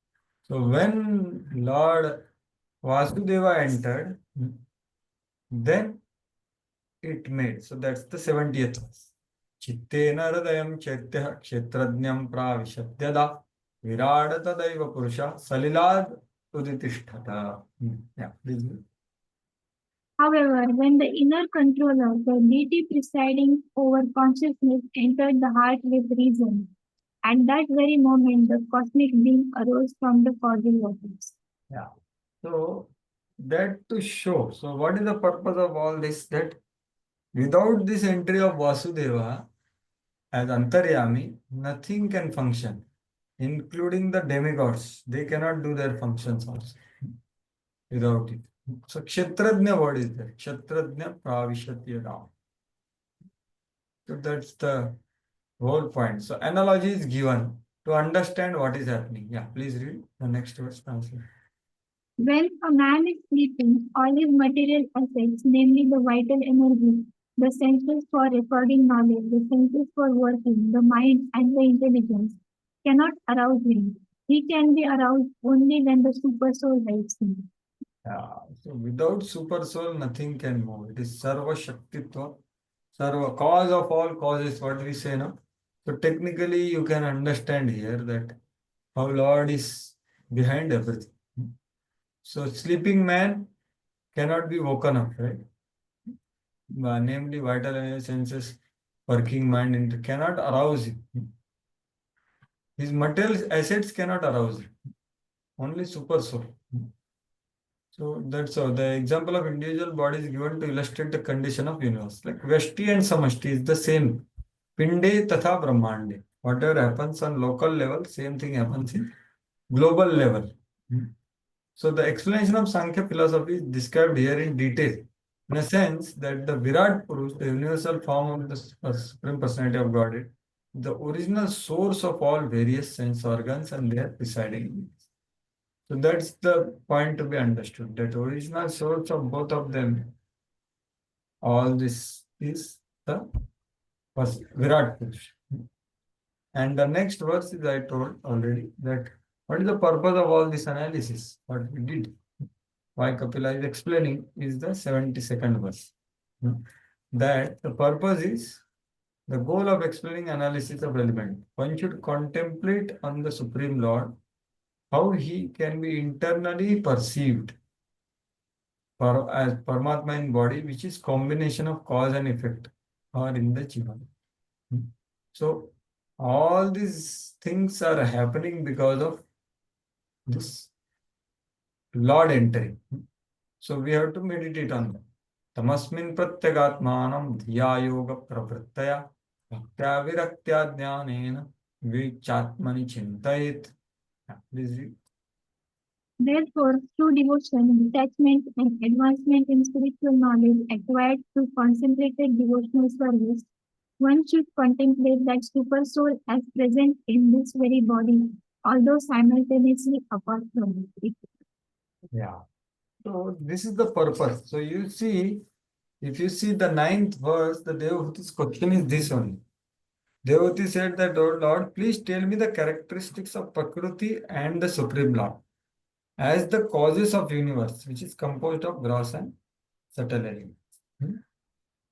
Speaker 2: So when Lord Vasudeva entered, then it made. So that's the 70th verse. Chittena hridayam chaitya kshetrajnam pravishatyada virada tadaiva purusha salilad uditishthata. Yeah, please.
Speaker 1: However, when the inner controller, the deity presiding over consciousness, entered the heart with reason, at that very moment the cosmic being arose from the causal waters.
Speaker 2: Yeah. So that to show. So what is the purpose of all this? That without this entry of Vasudeva as Antaryami, nothing can function, including the demigods. They cannot do their functions also without it. So Kshetrajna, what is that? Kshetrajna Pravishyati Ram. So that's the whole point. So analogy is given to understand what is happening. Yeah, please read the next verse translate.
Speaker 1: When a man is sleeping, all his material assets, namely the vital energy, the senses for recording knowledge, the senses for working, the mind and the intelligence, cannot arouse him. He can be aroused only when the super soul helps him.
Speaker 2: Yeah. So without super soul, nothing can move. It is Sarva Shaktitva, Sarva cause of all causes, what we say now. So technically, you can understand here that how Lord is behind everything. So sleeping man cannot be woken up, right? Namely, vital energy senses, working mind, cannot arouse him. His material assets cannot arouse him. Only super soul. So that's how the example of individual body is given to illustrate the condition of universe. Like Vyashti and Samashti is the same. Pinde tatha Brahmande. Whatever happens on local level, same thing happens in global level. So the explanation of Sankhya philosophy is described here in detail. In a sense that the Virat Purush, the universal form of the Supreme Personality of Godhead, the original source of all various sense organs and their presiding beings. So that's the point to be understood, that original source of both of them, all this is the first Virat Purush. And the next verse is I told already that what is the purpose of all this analysis, what we did, why Kapila is explaining is the 72nd verse. That the purpose is the goal of explaining analysis of element. One should contemplate on the Supreme Lord, how he can be internally perceived as Paramatma in body, which is combination of cause and effect, or in the Jivan. So all these things are happening because of this Lord entering. So we have to meditate on that. Tamasmin pratyagatmanam dhiya yoga pravrittaya bhaktya viraktya jnanena vichatmani chintayit. Please read.
Speaker 1: Therefore, through devotion, detachment, and advancement in spiritual knowledge acquired through concentrated devotional service, one should contemplate that super soul as present in this very body, although simultaneously apart from it.
Speaker 2: Yeah. So this is the purpose. So you see, if you see the 9th verse, the Devahuti's question is this only. Devahuti said that, oh Lord, please tell me the characteristics of Prakriti and the Supreme Lord as the causes of universe, which is composed of gross and subtle elements.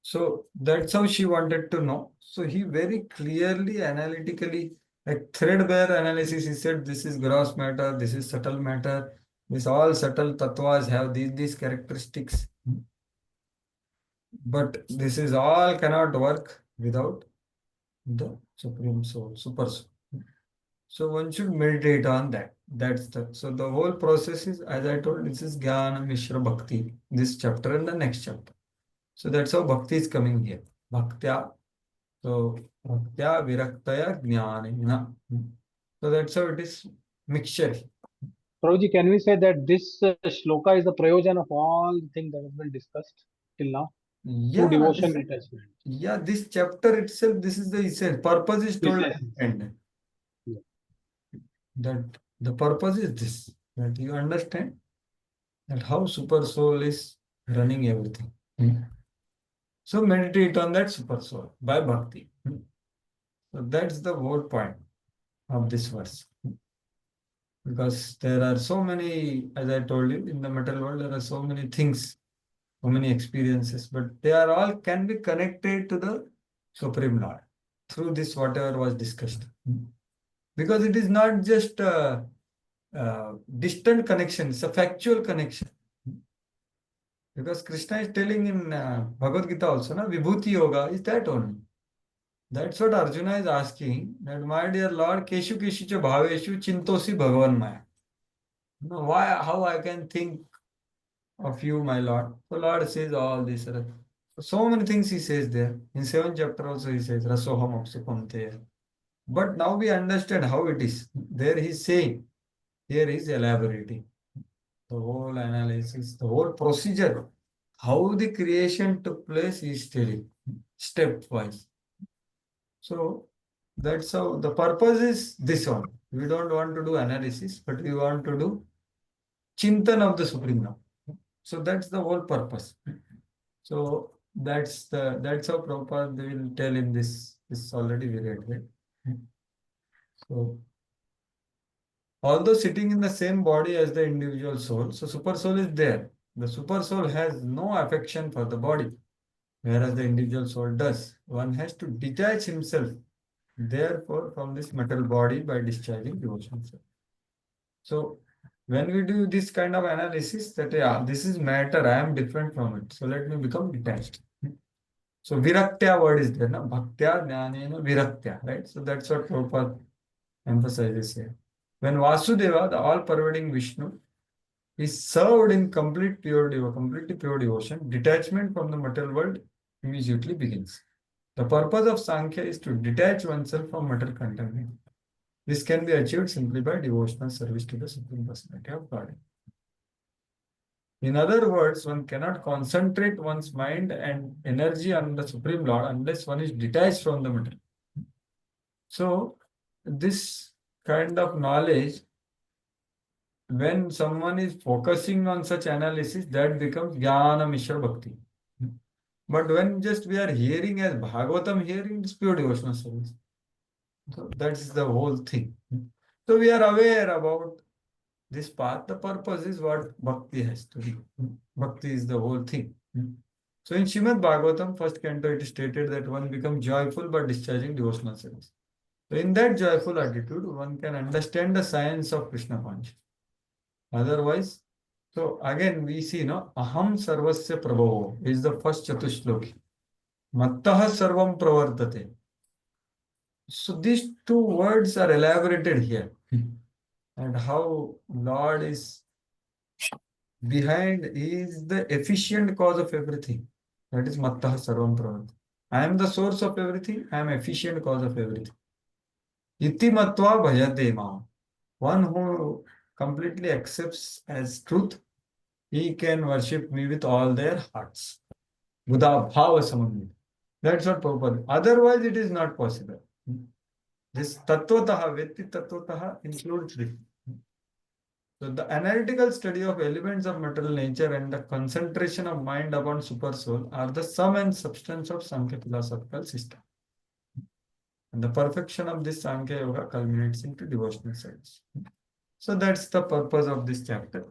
Speaker 2: So that's how she wanted to know. So he very clearly, analytically, like threadbare analysis, he said this is gross matter, this is subtle matter, this all subtle tattvas have these characteristics. But this is all cannot work without the Supreme Soul, Super Soul. So one should meditate on that. So the whole process is, as I told, this is Jnana Mishra Bhakti, this chapter and the next chapter. So that's how Bhakti is coming here. Bhaktya. So Bhaktya Viraktaya Jnanena. So that's how it is mixture.
Speaker 3: Prabhuji, can we say that this shloka is the prayojan of all the things that have been discussed till now?
Speaker 2: Yeah,
Speaker 3: Through devotion and attachment.
Speaker 2: yeah, this chapter itself, this is the essence. Purpose is told at the end.
Speaker 3: Yeah.
Speaker 2: That the purpose is this, that you understand that how super soul is running everything. So meditate on that super soul by bhakti. So that's the whole point of this verse. Because there are so many, as I told you, in the material world, there are so many things, so many experiences, but they are all can be connected to the Supreme Lord through this whatever was discussed. Because it is not just a distant connection, it's a factual connection. Because Krishna is telling in Bhagavad Gita also, na, Vibhuti Yoga is that only. That's what Arjuna is asking, that my dear Lord, Keshu Keshu cha bhaveshu chintosi bhagavan maya. No, why, how I can think of you, my Lord? So Lord says all this. So many things he says there. In 7th chapter also he says, Rasoham apsupam te. But now we understand how it is. There he is saying, here he is elaborating. The whole analysis, the whole procedure, how the creation took place is telling, stepwise. So that's how the purpose is this one. We don't want to do analysis, but we want to do Chintan of the Supreme Lord. So that's the whole purpose. So that's how Prabhupada will tell in this. This already we read, right? So although sitting in the same body as the individual soul, so super soul is there. The super soul has no affection for the body, whereas the individual soul does. One has to detach himself, therefore, from this metal body by discharging devotion. So when we do this kind of analysis, that yeah, this is matter, I am different from it. So let me become detached. So viraktya word is there, na? Bhaktya, jnanena, viraktya, right? So that's what Prabhupada emphasizes here. When Vasudeva, the all-pervading Vishnu, is served in completely pure devotion, detachment from the material world immediately begins. The purpose of Sankhya is to detach oneself from material contamination. This can be achieved simply by devotional service to the Supreme Personality of God. In other words, one cannot concentrate one's mind and energy on the Supreme Lord unless one is detached from the material. So, this kind of knowledge, when someone is focusing on such analysis, that becomes Jnana Mishra Bhakti. But when just we are hearing as Bhagavatam hearing, it's pure devotional service. So that's the whole thing. So we are aware about this path. The purpose is what Bhakti has to do. Bhakti is the whole thing. So in Srimad Bhagavatam, first canto, it is stated that one becomes joyful by discharging devotional service. So in that joyful attitude, one can understand the science of Krishna consciousness. Otherwise, so again we see, no, Aham Sarvasya Prabhavo is the first Chatushloki. Mattaha Sarvam Pravartate. So these two words are elaborated here. And how Lord is behind, is the efficient cause of everything. That is Mattaha Sarvam Pravartate. I am the source of everything, I am efficient cause of everything. Iti Matva Bhajate Mam. One who completely accepts as truth, he can worship me with all their hearts. Buddha Bhava Samamita. That's what Prabhupada. Otherwise, it is not possible. This Tattvataha, Vetti Tattvataha includes this. So the analytical study of elements of material nature and the concentration of mind upon super soul are the sum and substance of Sankhya philosophical system. And the perfection of this Sankhya Yoga culminates into devotional service. So that's the purpose of this chapter.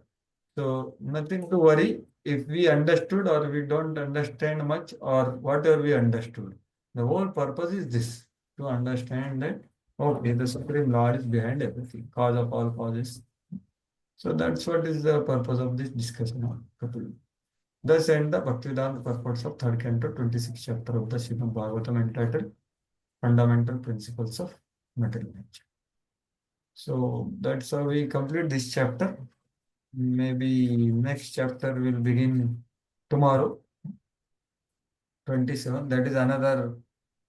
Speaker 2: So nothing to worry if we understood or we don't understand much or whatever we understood. The whole purpose is this, to understand that, okay, the Supreme Lord is behind everything, cause of all causes. So that's what is the purpose of this discussion on Kapil. Thus end the Bhaktivedanta purports of 3rd canto, 26th chapter of the Srimad Bhagavatam entitled fundamental principles of material nature. So that's how we complete this chapter. Maybe next chapter will begin tomorrow, 27. That is another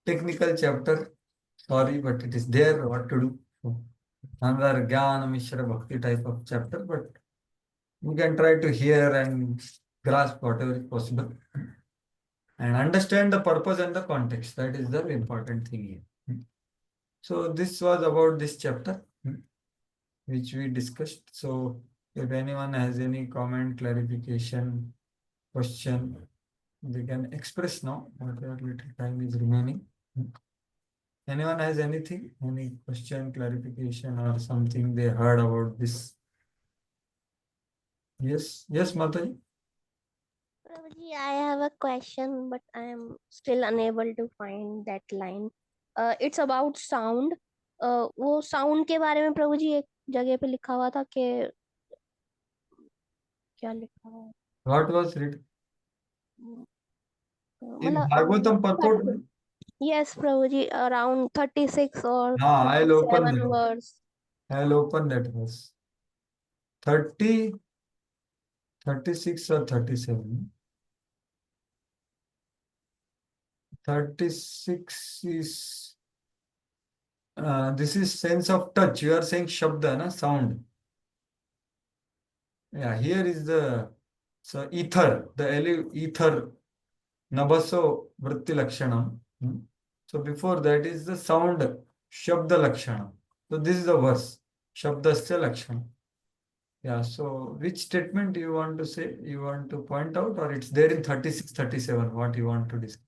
Speaker 2: technical chapter. Sorry, but it is there. What to do? So, another Jnana Mishra Bhakti type of chapter, but we can try to hear and grasp whatever is possible and understand the purpose and the context. That is the important thing here. So this was about this chapter which we discussed. So if anyone has any comment, clarification, question, they can express now. Whatever little time is remaining. Anyone has anything, any question, clarification, or something they heard about this? Yes, yes, Mataji.
Speaker 4: Prabhuji, I have a question, but I am still unable to find that line. It's about sound. वो sound के बारे में प्रभु जी एक जगह पे लिखा हुआ था कि क्या लिखा हुआ है?
Speaker 2: What was written? In
Speaker 4: मतलब
Speaker 2: Bhagavatam purport?
Speaker 4: yes Prabhu ji around 36 or
Speaker 2: I'll open
Speaker 4: 37
Speaker 2: that.
Speaker 4: verse.
Speaker 2: I'll open that verse. 30, 36 or 37. 36 is this is sense of touch. You are saying shabda, na? Sound. Yeah, here is the ether, the ether, nabaso vritti lakshanam. So before that is the sound, shabda lakshanam. So this is the verse, shabdasya lakshanam. Yeah, so which statement you want to say, you want to point out, or it's there in 36, 37, what you want to discuss?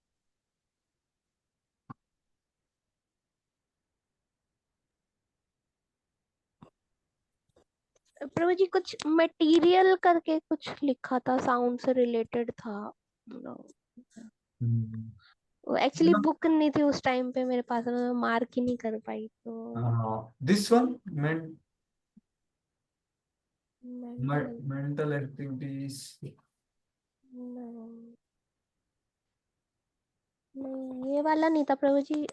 Speaker 4: प्रभु जी कुछ material करके कुछ लिखा था, sound से related था. वो actually book नहीं थी उस टाइम पे मेरे पास, मैं मार्क ही नहीं कर पाई. तो
Speaker 2: This one meant mental activities.
Speaker 4: नहीं, ये वाला नहीं था प्रभु जी.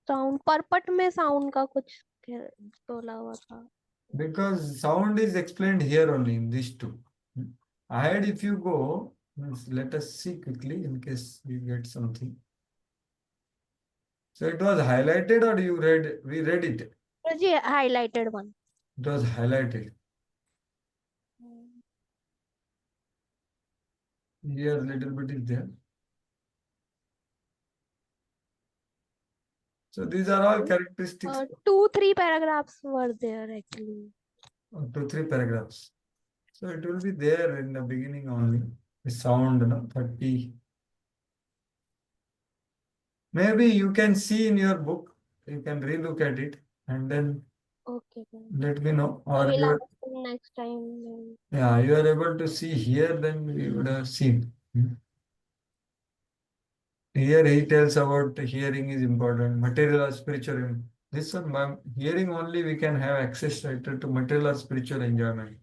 Speaker 4: साउंड पर्पट में साउंड का कुछ तोला हुआ था.
Speaker 2: Because sound is explained here only in these two. Ahead, if you go, let us see quickly in case we get something. So it was highlighted, or you read? We read it.
Speaker 4: Prabhu ji highlighted one.
Speaker 2: It was highlighted. Here, little bit is there. So these are all characteristics.
Speaker 4: 2-3 paragraphs were there actually.
Speaker 2: 2-3 paragraphs. So it will be there in the beginning only. The sound, no? 30. Maybe you can see in your book. You can relook at it and then
Speaker 4: Okay.
Speaker 2: let me know.
Speaker 4: I
Speaker 2: Or
Speaker 4: will
Speaker 2: you,
Speaker 4: ask next time.
Speaker 2: yeah, you are able to see here, then we would have seen. Here he tells about hearing is important, material or spiritual. This one, by hearing only we can have access right to material or spiritual enjoyment.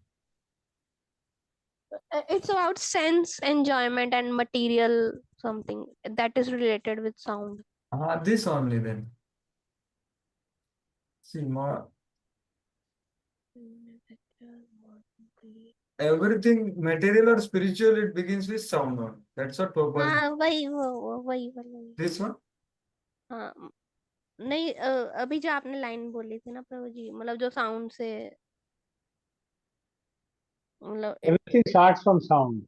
Speaker 4: It's about sense enjoyment and material something that is related with sound.
Speaker 2: This only then. See more. Everything material or spiritual, it begins with sound only. That's what purpose.
Speaker 4: हाँ वही.
Speaker 2: This one?
Speaker 4: हाँ नहीं, अभी जो आपने line बोली थी ना प्रभु जी, मतलब जो साउंड से मतलब
Speaker 3: Everything starts from sound.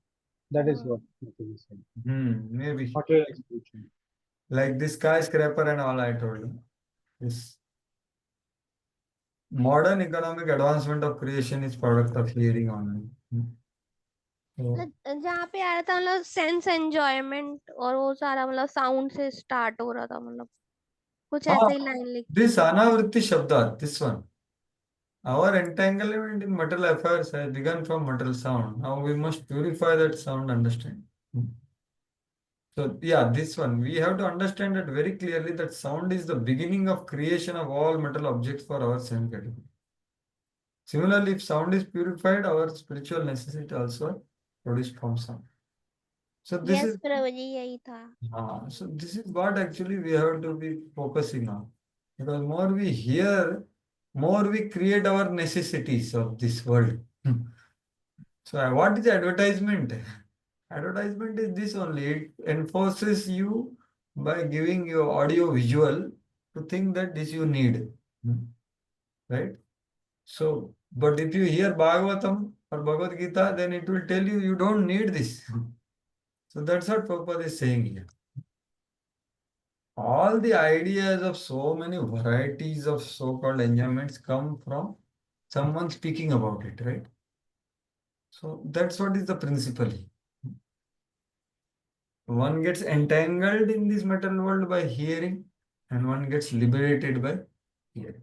Speaker 3: That is what Mataji said.
Speaker 2: Maybe.
Speaker 3: Material experience.
Speaker 2: Like this skyscraper and all I told you. This modern economic advancement of creation is product of hearing only. So,
Speaker 4: जहाँ पे आ रहा था मतलब sense enjoyment, और वो सारा मतलब sound से स्टार्ट हो रहा था, मतलब कुछ ऐसे ही लाइन लिखी.
Speaker 2: this anavritti shabda, this one. Our entanglement in material affairs has begun from material sound. Now we must purify that sound, understand. So yeah, this one, we have to understand that very clearly that sound is the beginning of creation of all material objects for our sense category. Similarly, if sound is purified, our spiritual necessity also produced from sound. So this
Speaker 4: Yes,
Speaker 2: is
Speaker 4: Prabhuji, यही था.
Speaker 2: so this is what actually we have to be focusing on. Because more we hear, more we create our necessities of this world. So what is advertisement? Advertisement is this only. It enforces you by giving you audio visual to think that this you need. Right? So, but if you hear Bhagavatam or Bhagavad Gita, then it will tell you you don't need this. So that's what Prabhupada is saying here. All the ideas of so many varieties of so-called enjoyments come from someone speaking about it, right? So that's what is the principle here. One gets entangled in this material world by hearing, and one gets liberated by hearing.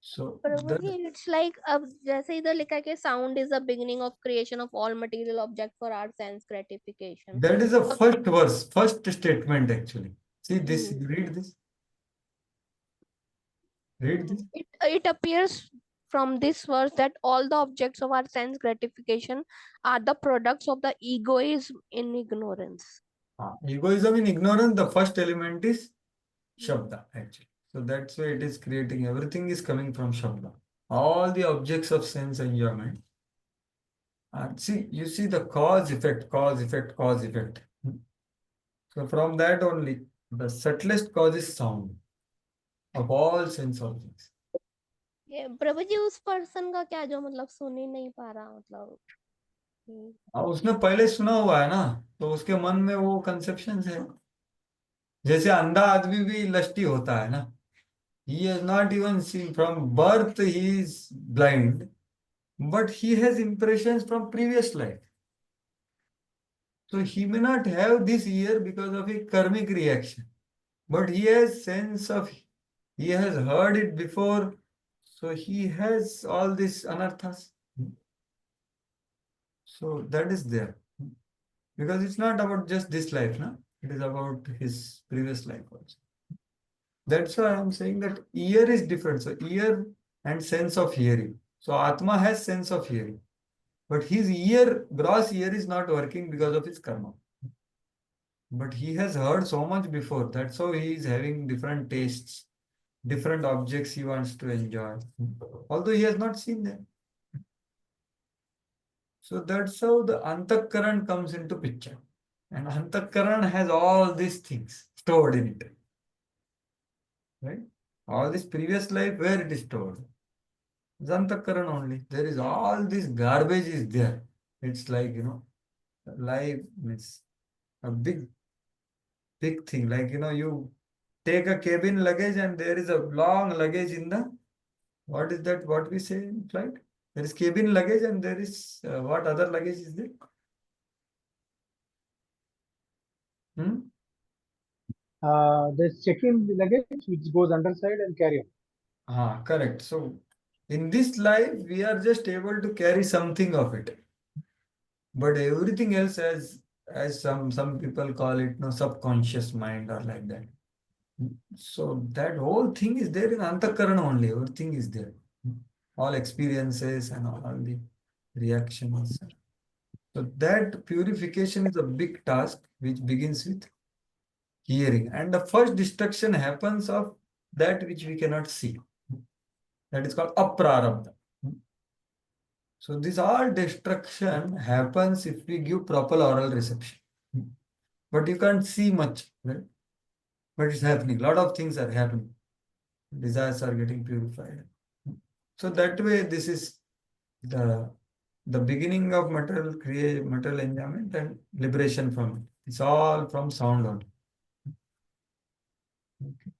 Speaker 2: So that,
Speaker 4: Prabhuji, it's like अब जैसे इधर लिखा है कि sound is the beginning of creation of all material object for our sense gratification.
Speaker 2: that is the first verse, first statement actually. See this,
Speaker 4: Hmm.
Speaker 2: read this. Read this.
Speaker 4: It appears from this verse that all the objects of our sense gratification are the products of the egoism in ignorance.
Speaker 2: Egoism in ignorance, the first element is Shabda actually. So that's why it is creating, everything is coming from Shabda. All the objects of sense enjoyment. See, you see the cause, effect, cause, effect, cause, effect. So from that only, the subtlest cause is sound of all sense objects.
Speaker 4: ये प्रभु जी उस person का क्या जो मतलब सुन ही नहीं पा रहा मतलब
Speaker 2: उसने पहले सुना हुआ है ना, तो उसके मन में वो कंसेप्शन है. जैसे अंधा आदमी भी लस्टी होता है ना. He has not even seen from birth, he is blind, but he has impressions from previous life. So he may not have this ear because of a karmic reaction, but he has sense of, he has heard it before, so he has all these anarthas. So that is there. Because it's not about just this life, no? It is about his previous life also. That's why I'm saying that ear is different. So ear and sense of hearing. So Atma has sense of hearing. But his ear, gross ear is not working because of his karma. But he has heard so much before. That's how he is having different tastes, different objects he wants to enjoy. Although he has not seen them. So that's how the Antakaran comes into picture. And Antakaran has all these things stored in it. Right? All this previous life, where it is stored? Antakaran only. There is all this garbage is there. It's like, life means a big thing. Like, you take a cabin luggage and there is a long luggage in the, what is that, what we say in flight? There is cabin luggage and there is, what other luggage is there?
Speaker 3: There's check-in luggage which goes underside and carry on.
Speaker 2: Correct. So in this life, we are just able to carry something of it. But everything else, as some people call it, subconscious mind or like that. So that whole thing is there in Antakarana only. Everything is there. All experiences and all the reactions. So that purification is a big task which begins with hearing. And the first destruction happens of that which we cannot see. That is called aprarabdha. So this all destruction happens if we give proper oral reception. But you can't see much, right? But it's happening. A lot of things are happening. Desires are getting purified. So that way, this is the beginning of material enjoyment and liberation from it. It's all from sound only. Okay.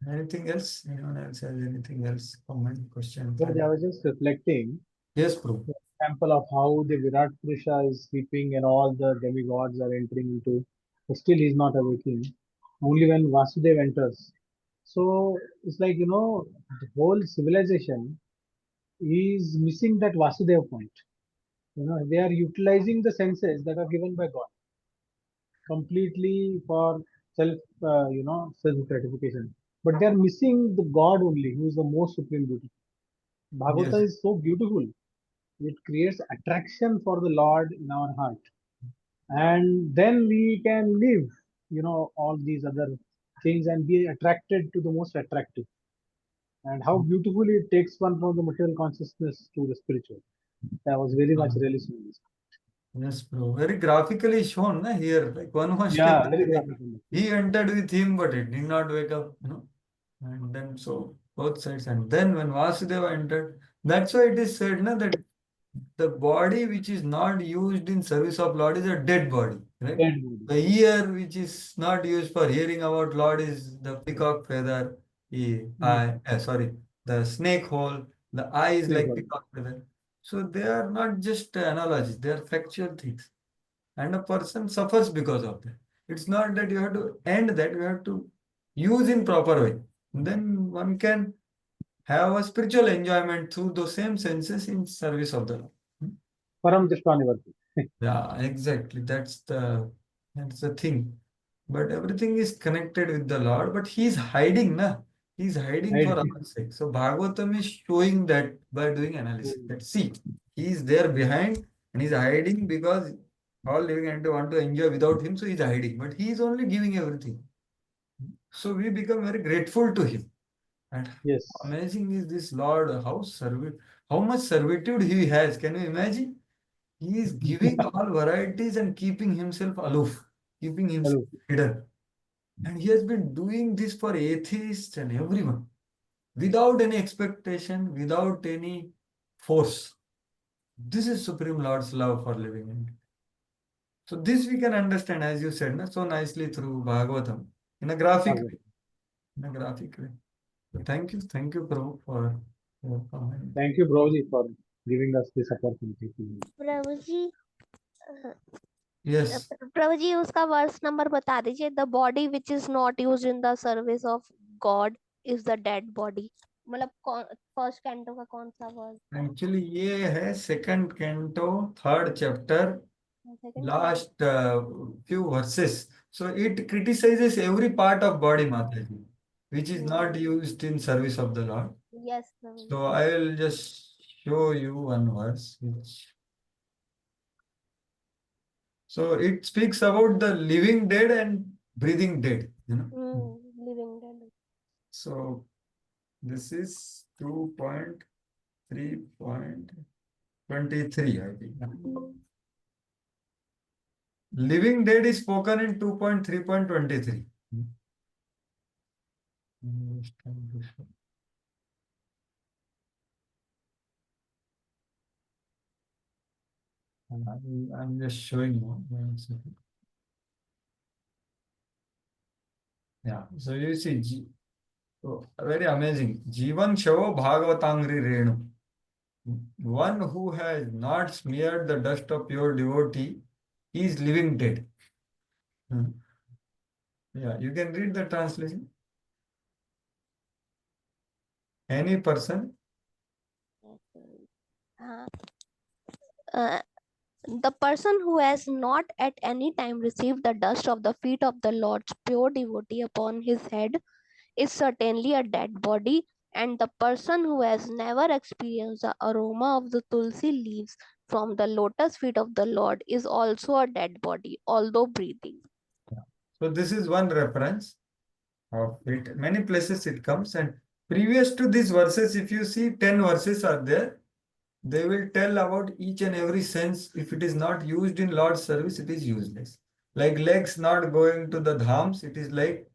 Speaker 2: Anything else? Anyone else has anything else? Comment, question?
Speaker 3: But I was just reflecting
Speaker 2: Yes, Prabhu.
Speaker 3: the example of how the Virat Purusha is sleeping and all the demigods are entering into, but still he's not awaking. Only when Vasudev enters. So it's like, the whole civilization is missing that Vasudev point. They are utilizing the senses that are given by God completely for self, self gratification. But they are missing the God only, who is the most supreme beauty. Bhagavata
Speaker 2: Yes.
Speaker 3: is so beautiful. It creates attraction for the Lord in our heart. And then we can live, all these other things and be attracted to the most attractive. And how beautifully it takes one from the material consciousness to the spiritual. That was very much really sweet.
Speaker 2: Yes, bro. Very graphically shown, na, here. Like one was
Speaker 3: Yeah,
Speaker 2: telling,
Speaker 3: very
Speaker 2: like,
Speaker 3: graphical.
Speaker 2: he entered with him, but he did not wake up, And then so both sides. And then when Vasudeva entered, that's why it is said, na, that the body which is not used in service of Lord is a dead body, right?
Speaker 3: Dead body.
Speaker 2: The ear which is not used for hearing about Lord is the peacock feather, sorry, the snake hole, the eye is
Speaker 3: Snake
Speaker 2: like
Speaker 3: oil.
Speaker 2: peacock feather. So they are not just analogies, they are factual things. And a person suffers because of that. It's not that you have to end that, you have to use in proper way. Then one can have a spiritual enjoyment through those same senses in service of the Lord.
Speaker 3: Param Drishtanivarti.
Speaker 2: Yeah, exactly. That's the thing. But everything is connected with the Lord, but He's hiding, na? He's hiding for
Speaker 3: Right.
Speaker 2: our sake. So Bhagavatam is showing that by doing analysis. That see, He is there behind and He's hiding because all living entities want to enjoy without Him, so He's hiding. But He is only giving everything. So we become very grateful to Him. And
Speaker 3: Yes.
Speaker 2: amazing is this Lord, how much servitude He has. Can you imagine? He is giving all varieties and keeping himself aloof, keeping himself
Speaker 3: Hello.
Speaker 2: hidden. And he has been doing this for atheists and everyone without any expectation, without any force. This is Supreme Lord's love for living entity. So this we can understand, as you said, so nicely through Bhagavatam in a graphic way. In a graphic way. So thank you, Prabhu, for your comment.
Speaker 3: Thank you, Broji, for giving us this opportunity.
Speaker 4: Prabhu ji
Speaker 2: Yes.
Speaker 4: प्रभु जी उसका verse number बता दीजिए. The body which is not used in the service of God is the dead body. मतलब first canto का कौन सा verse?
Speaker 2: Actually, ये है second canto, third chapter, last few verses. So it criticizes every part of body, Mataji, which is not used in service of the Lord.
Speaker 4: Yes, Prabhu ji.
Speaker 2: So I will just show you one verse. So it speaks about the living dead and breathing dead.
Speaker 4: Living dead.
Speaker 2: So this is 2.3.23, I think. Living dead is spoken in 2.3.23. I'm just showing you. 1 second. Yeah, so you see, very amazing. Jivan Shavo Bhagavatangri Renu. One who has not smeared the dust of pure devotee is living dead. Yeah, you can read the translation. Any person.
Speaker 4: The person who has not at any time received the dust of the feet of the Lord's pure devotee upon his head is certainly a dead body, and the person who has never experienced the aroma of the tulsi leaves from the lotus feet of the Lord is also a dead body, although breathing.
Speaker 2: So this is one reference of it. Many places it comes, and previous to these verses, if you see 10 verses are there, they will tell about each and every sense. If it is not used in Lord's service, it is useless. Like legs not going to the dhams, it is like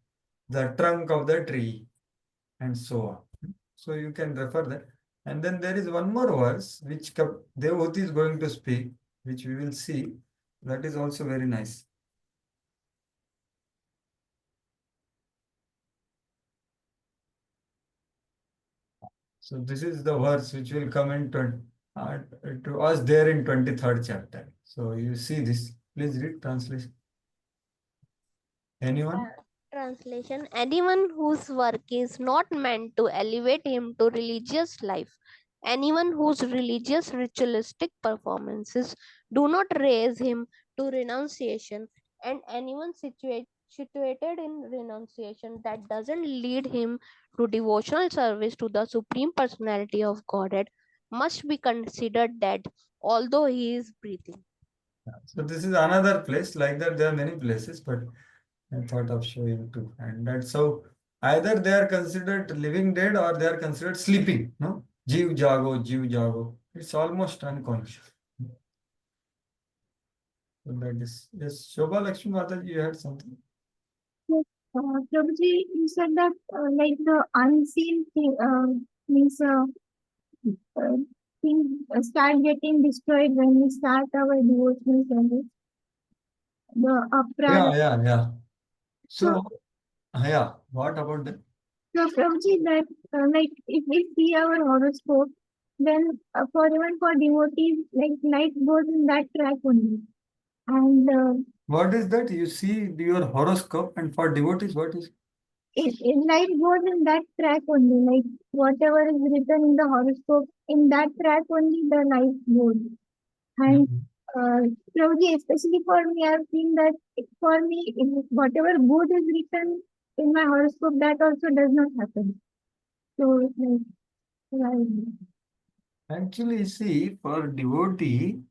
Speaker 2: the trunk of the tree, and so on. So you can refer that. And then there is one more verse which Devahuti is going to speak, which we will see. That is also very nice. So this is the verse which will come in to us there in 23rd chapter. So you see this. Please read translation. Anyone?
Speaker 4: Translation: anyone whose work is not meant to elevate him to religious life, anyone whose religious ritualistic performances do not raise him to renunciation, and anyone situated in renunciation that doesn't lead him to devotional service to the Supreme Personality of Godhead must be considered dead, although he is breathing.
Speaker 2: So this is another place like that. There are many places, but I thought of showing too. And that's how either they are considered living dead or they are considered sleeping. No, Jeev Jago, Jeev Jago. It's almost unconscious. So that is yes. Shobha Lakshmi Mataji, you had something.
Speaker 1: Yes, Prabhuji, you said that like the unseen thing, means uh, things start getting destroyed when we start our devotional service. The
Speaker 2: Yeah,
Speaker 1: upright.
Speaker 2: yeah.
Speaker 1: So,
Speaker 2: So yeah, what about that?
Speaker 1: so Prabhuji, that like if we see our horoscope, then for even for devotees, like light goes in that track only. And
Speaker 2: What is that? You see your horoscope, and for devotees, what is?
Speaker 1: light goes in that track only. Like whatever is written in the horoscope, in that track only the light goes. And
Speaker 2: Mhm.
Speaker 1: Prabhuji, especially for me, I've seen that for me, whatever good is written in my horoscope, that also does not happen. So it's like, right.
Speaker 2: Actually, see, for devotee,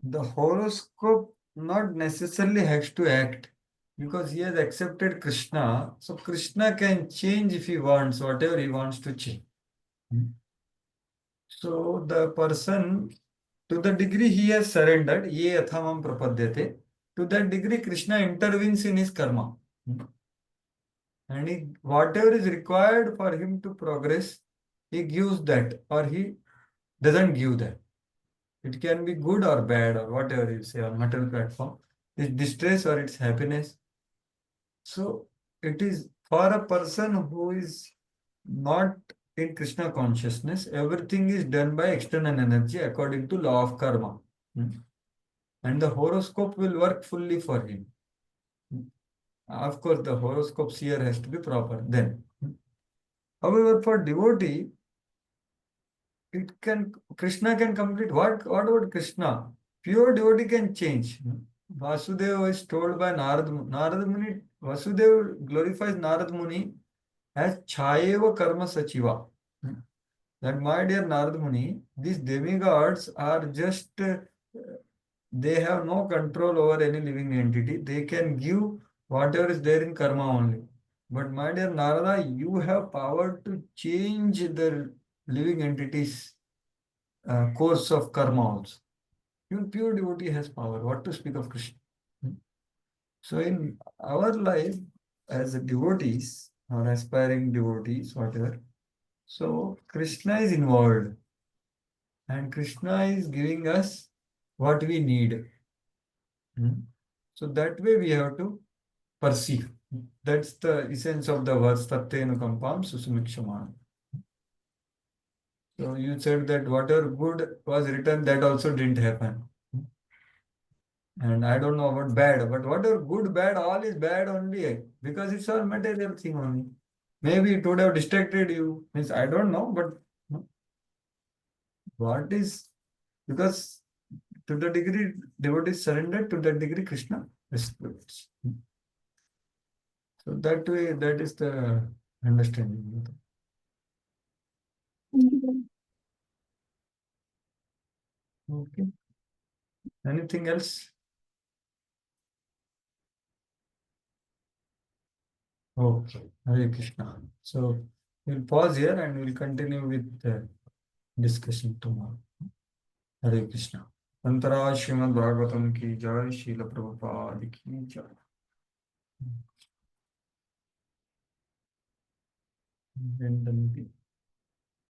Speaker 2: the horoscope not necessarily has to act because he has accepted Krishna. So Krishna can change if he wants, whatever he wants to change. Hmm. So the person, to the degree he has surrendered, ye yathamam prapadyate, to that degree Krishna intervenes in his karma. Hmm. And whatever is required for him to progress, he gives that or he doesn't give that. It can be good or bad or whatever you say on material platform. It's distress or it's happiness. So it is for a person who is not in Krishna consciousness, everything is done by external energy according to law of karma. Hmm. And the horoscope will work fully for him. Hmm. Of course, the horoscope seer has to be proper then. Hmm. However, for devotee, it can Krishna can complete what about Krishna? Pure devotee can change. Vasudeva is told by Narad Muni. Vasudeva glorifies Narad Muni as Chayeva Karma Sachiva. That my dear Narad Muni, these demigods are just they have no control over any living entity. They can give whatever is there in karma only. But my dear Narada, you have power to change the living entities course of karma also. Even pure devotee has power. What to speak of Krishna? Hmm. So in our life as a devotees or aspiring devotees, whatever, so Krishna is involved and Krishna is giving us what we need. Hmm. So that way we have to perceive. That's the essence of the verse Tattenu Kampam Susumikshamana. So you said that whatever good was written, that also didn't happen. And I don't know about bad, but whatever good, bad, all is bad only because it's all material thing only. Maybe it would have distracted you. Means I don't know, but what is because to the degree devotee surrendered, to that degree Krishna respects. So that way, that is the understanding. Okay. Anything else? Okay. Hare Krishna. So we'll pause here and we'll continue with the discussion tomorrow. Hare Krishna. अंतरा श्रीमद् भागवतम की जय श्रील प्रभुपाद की जय.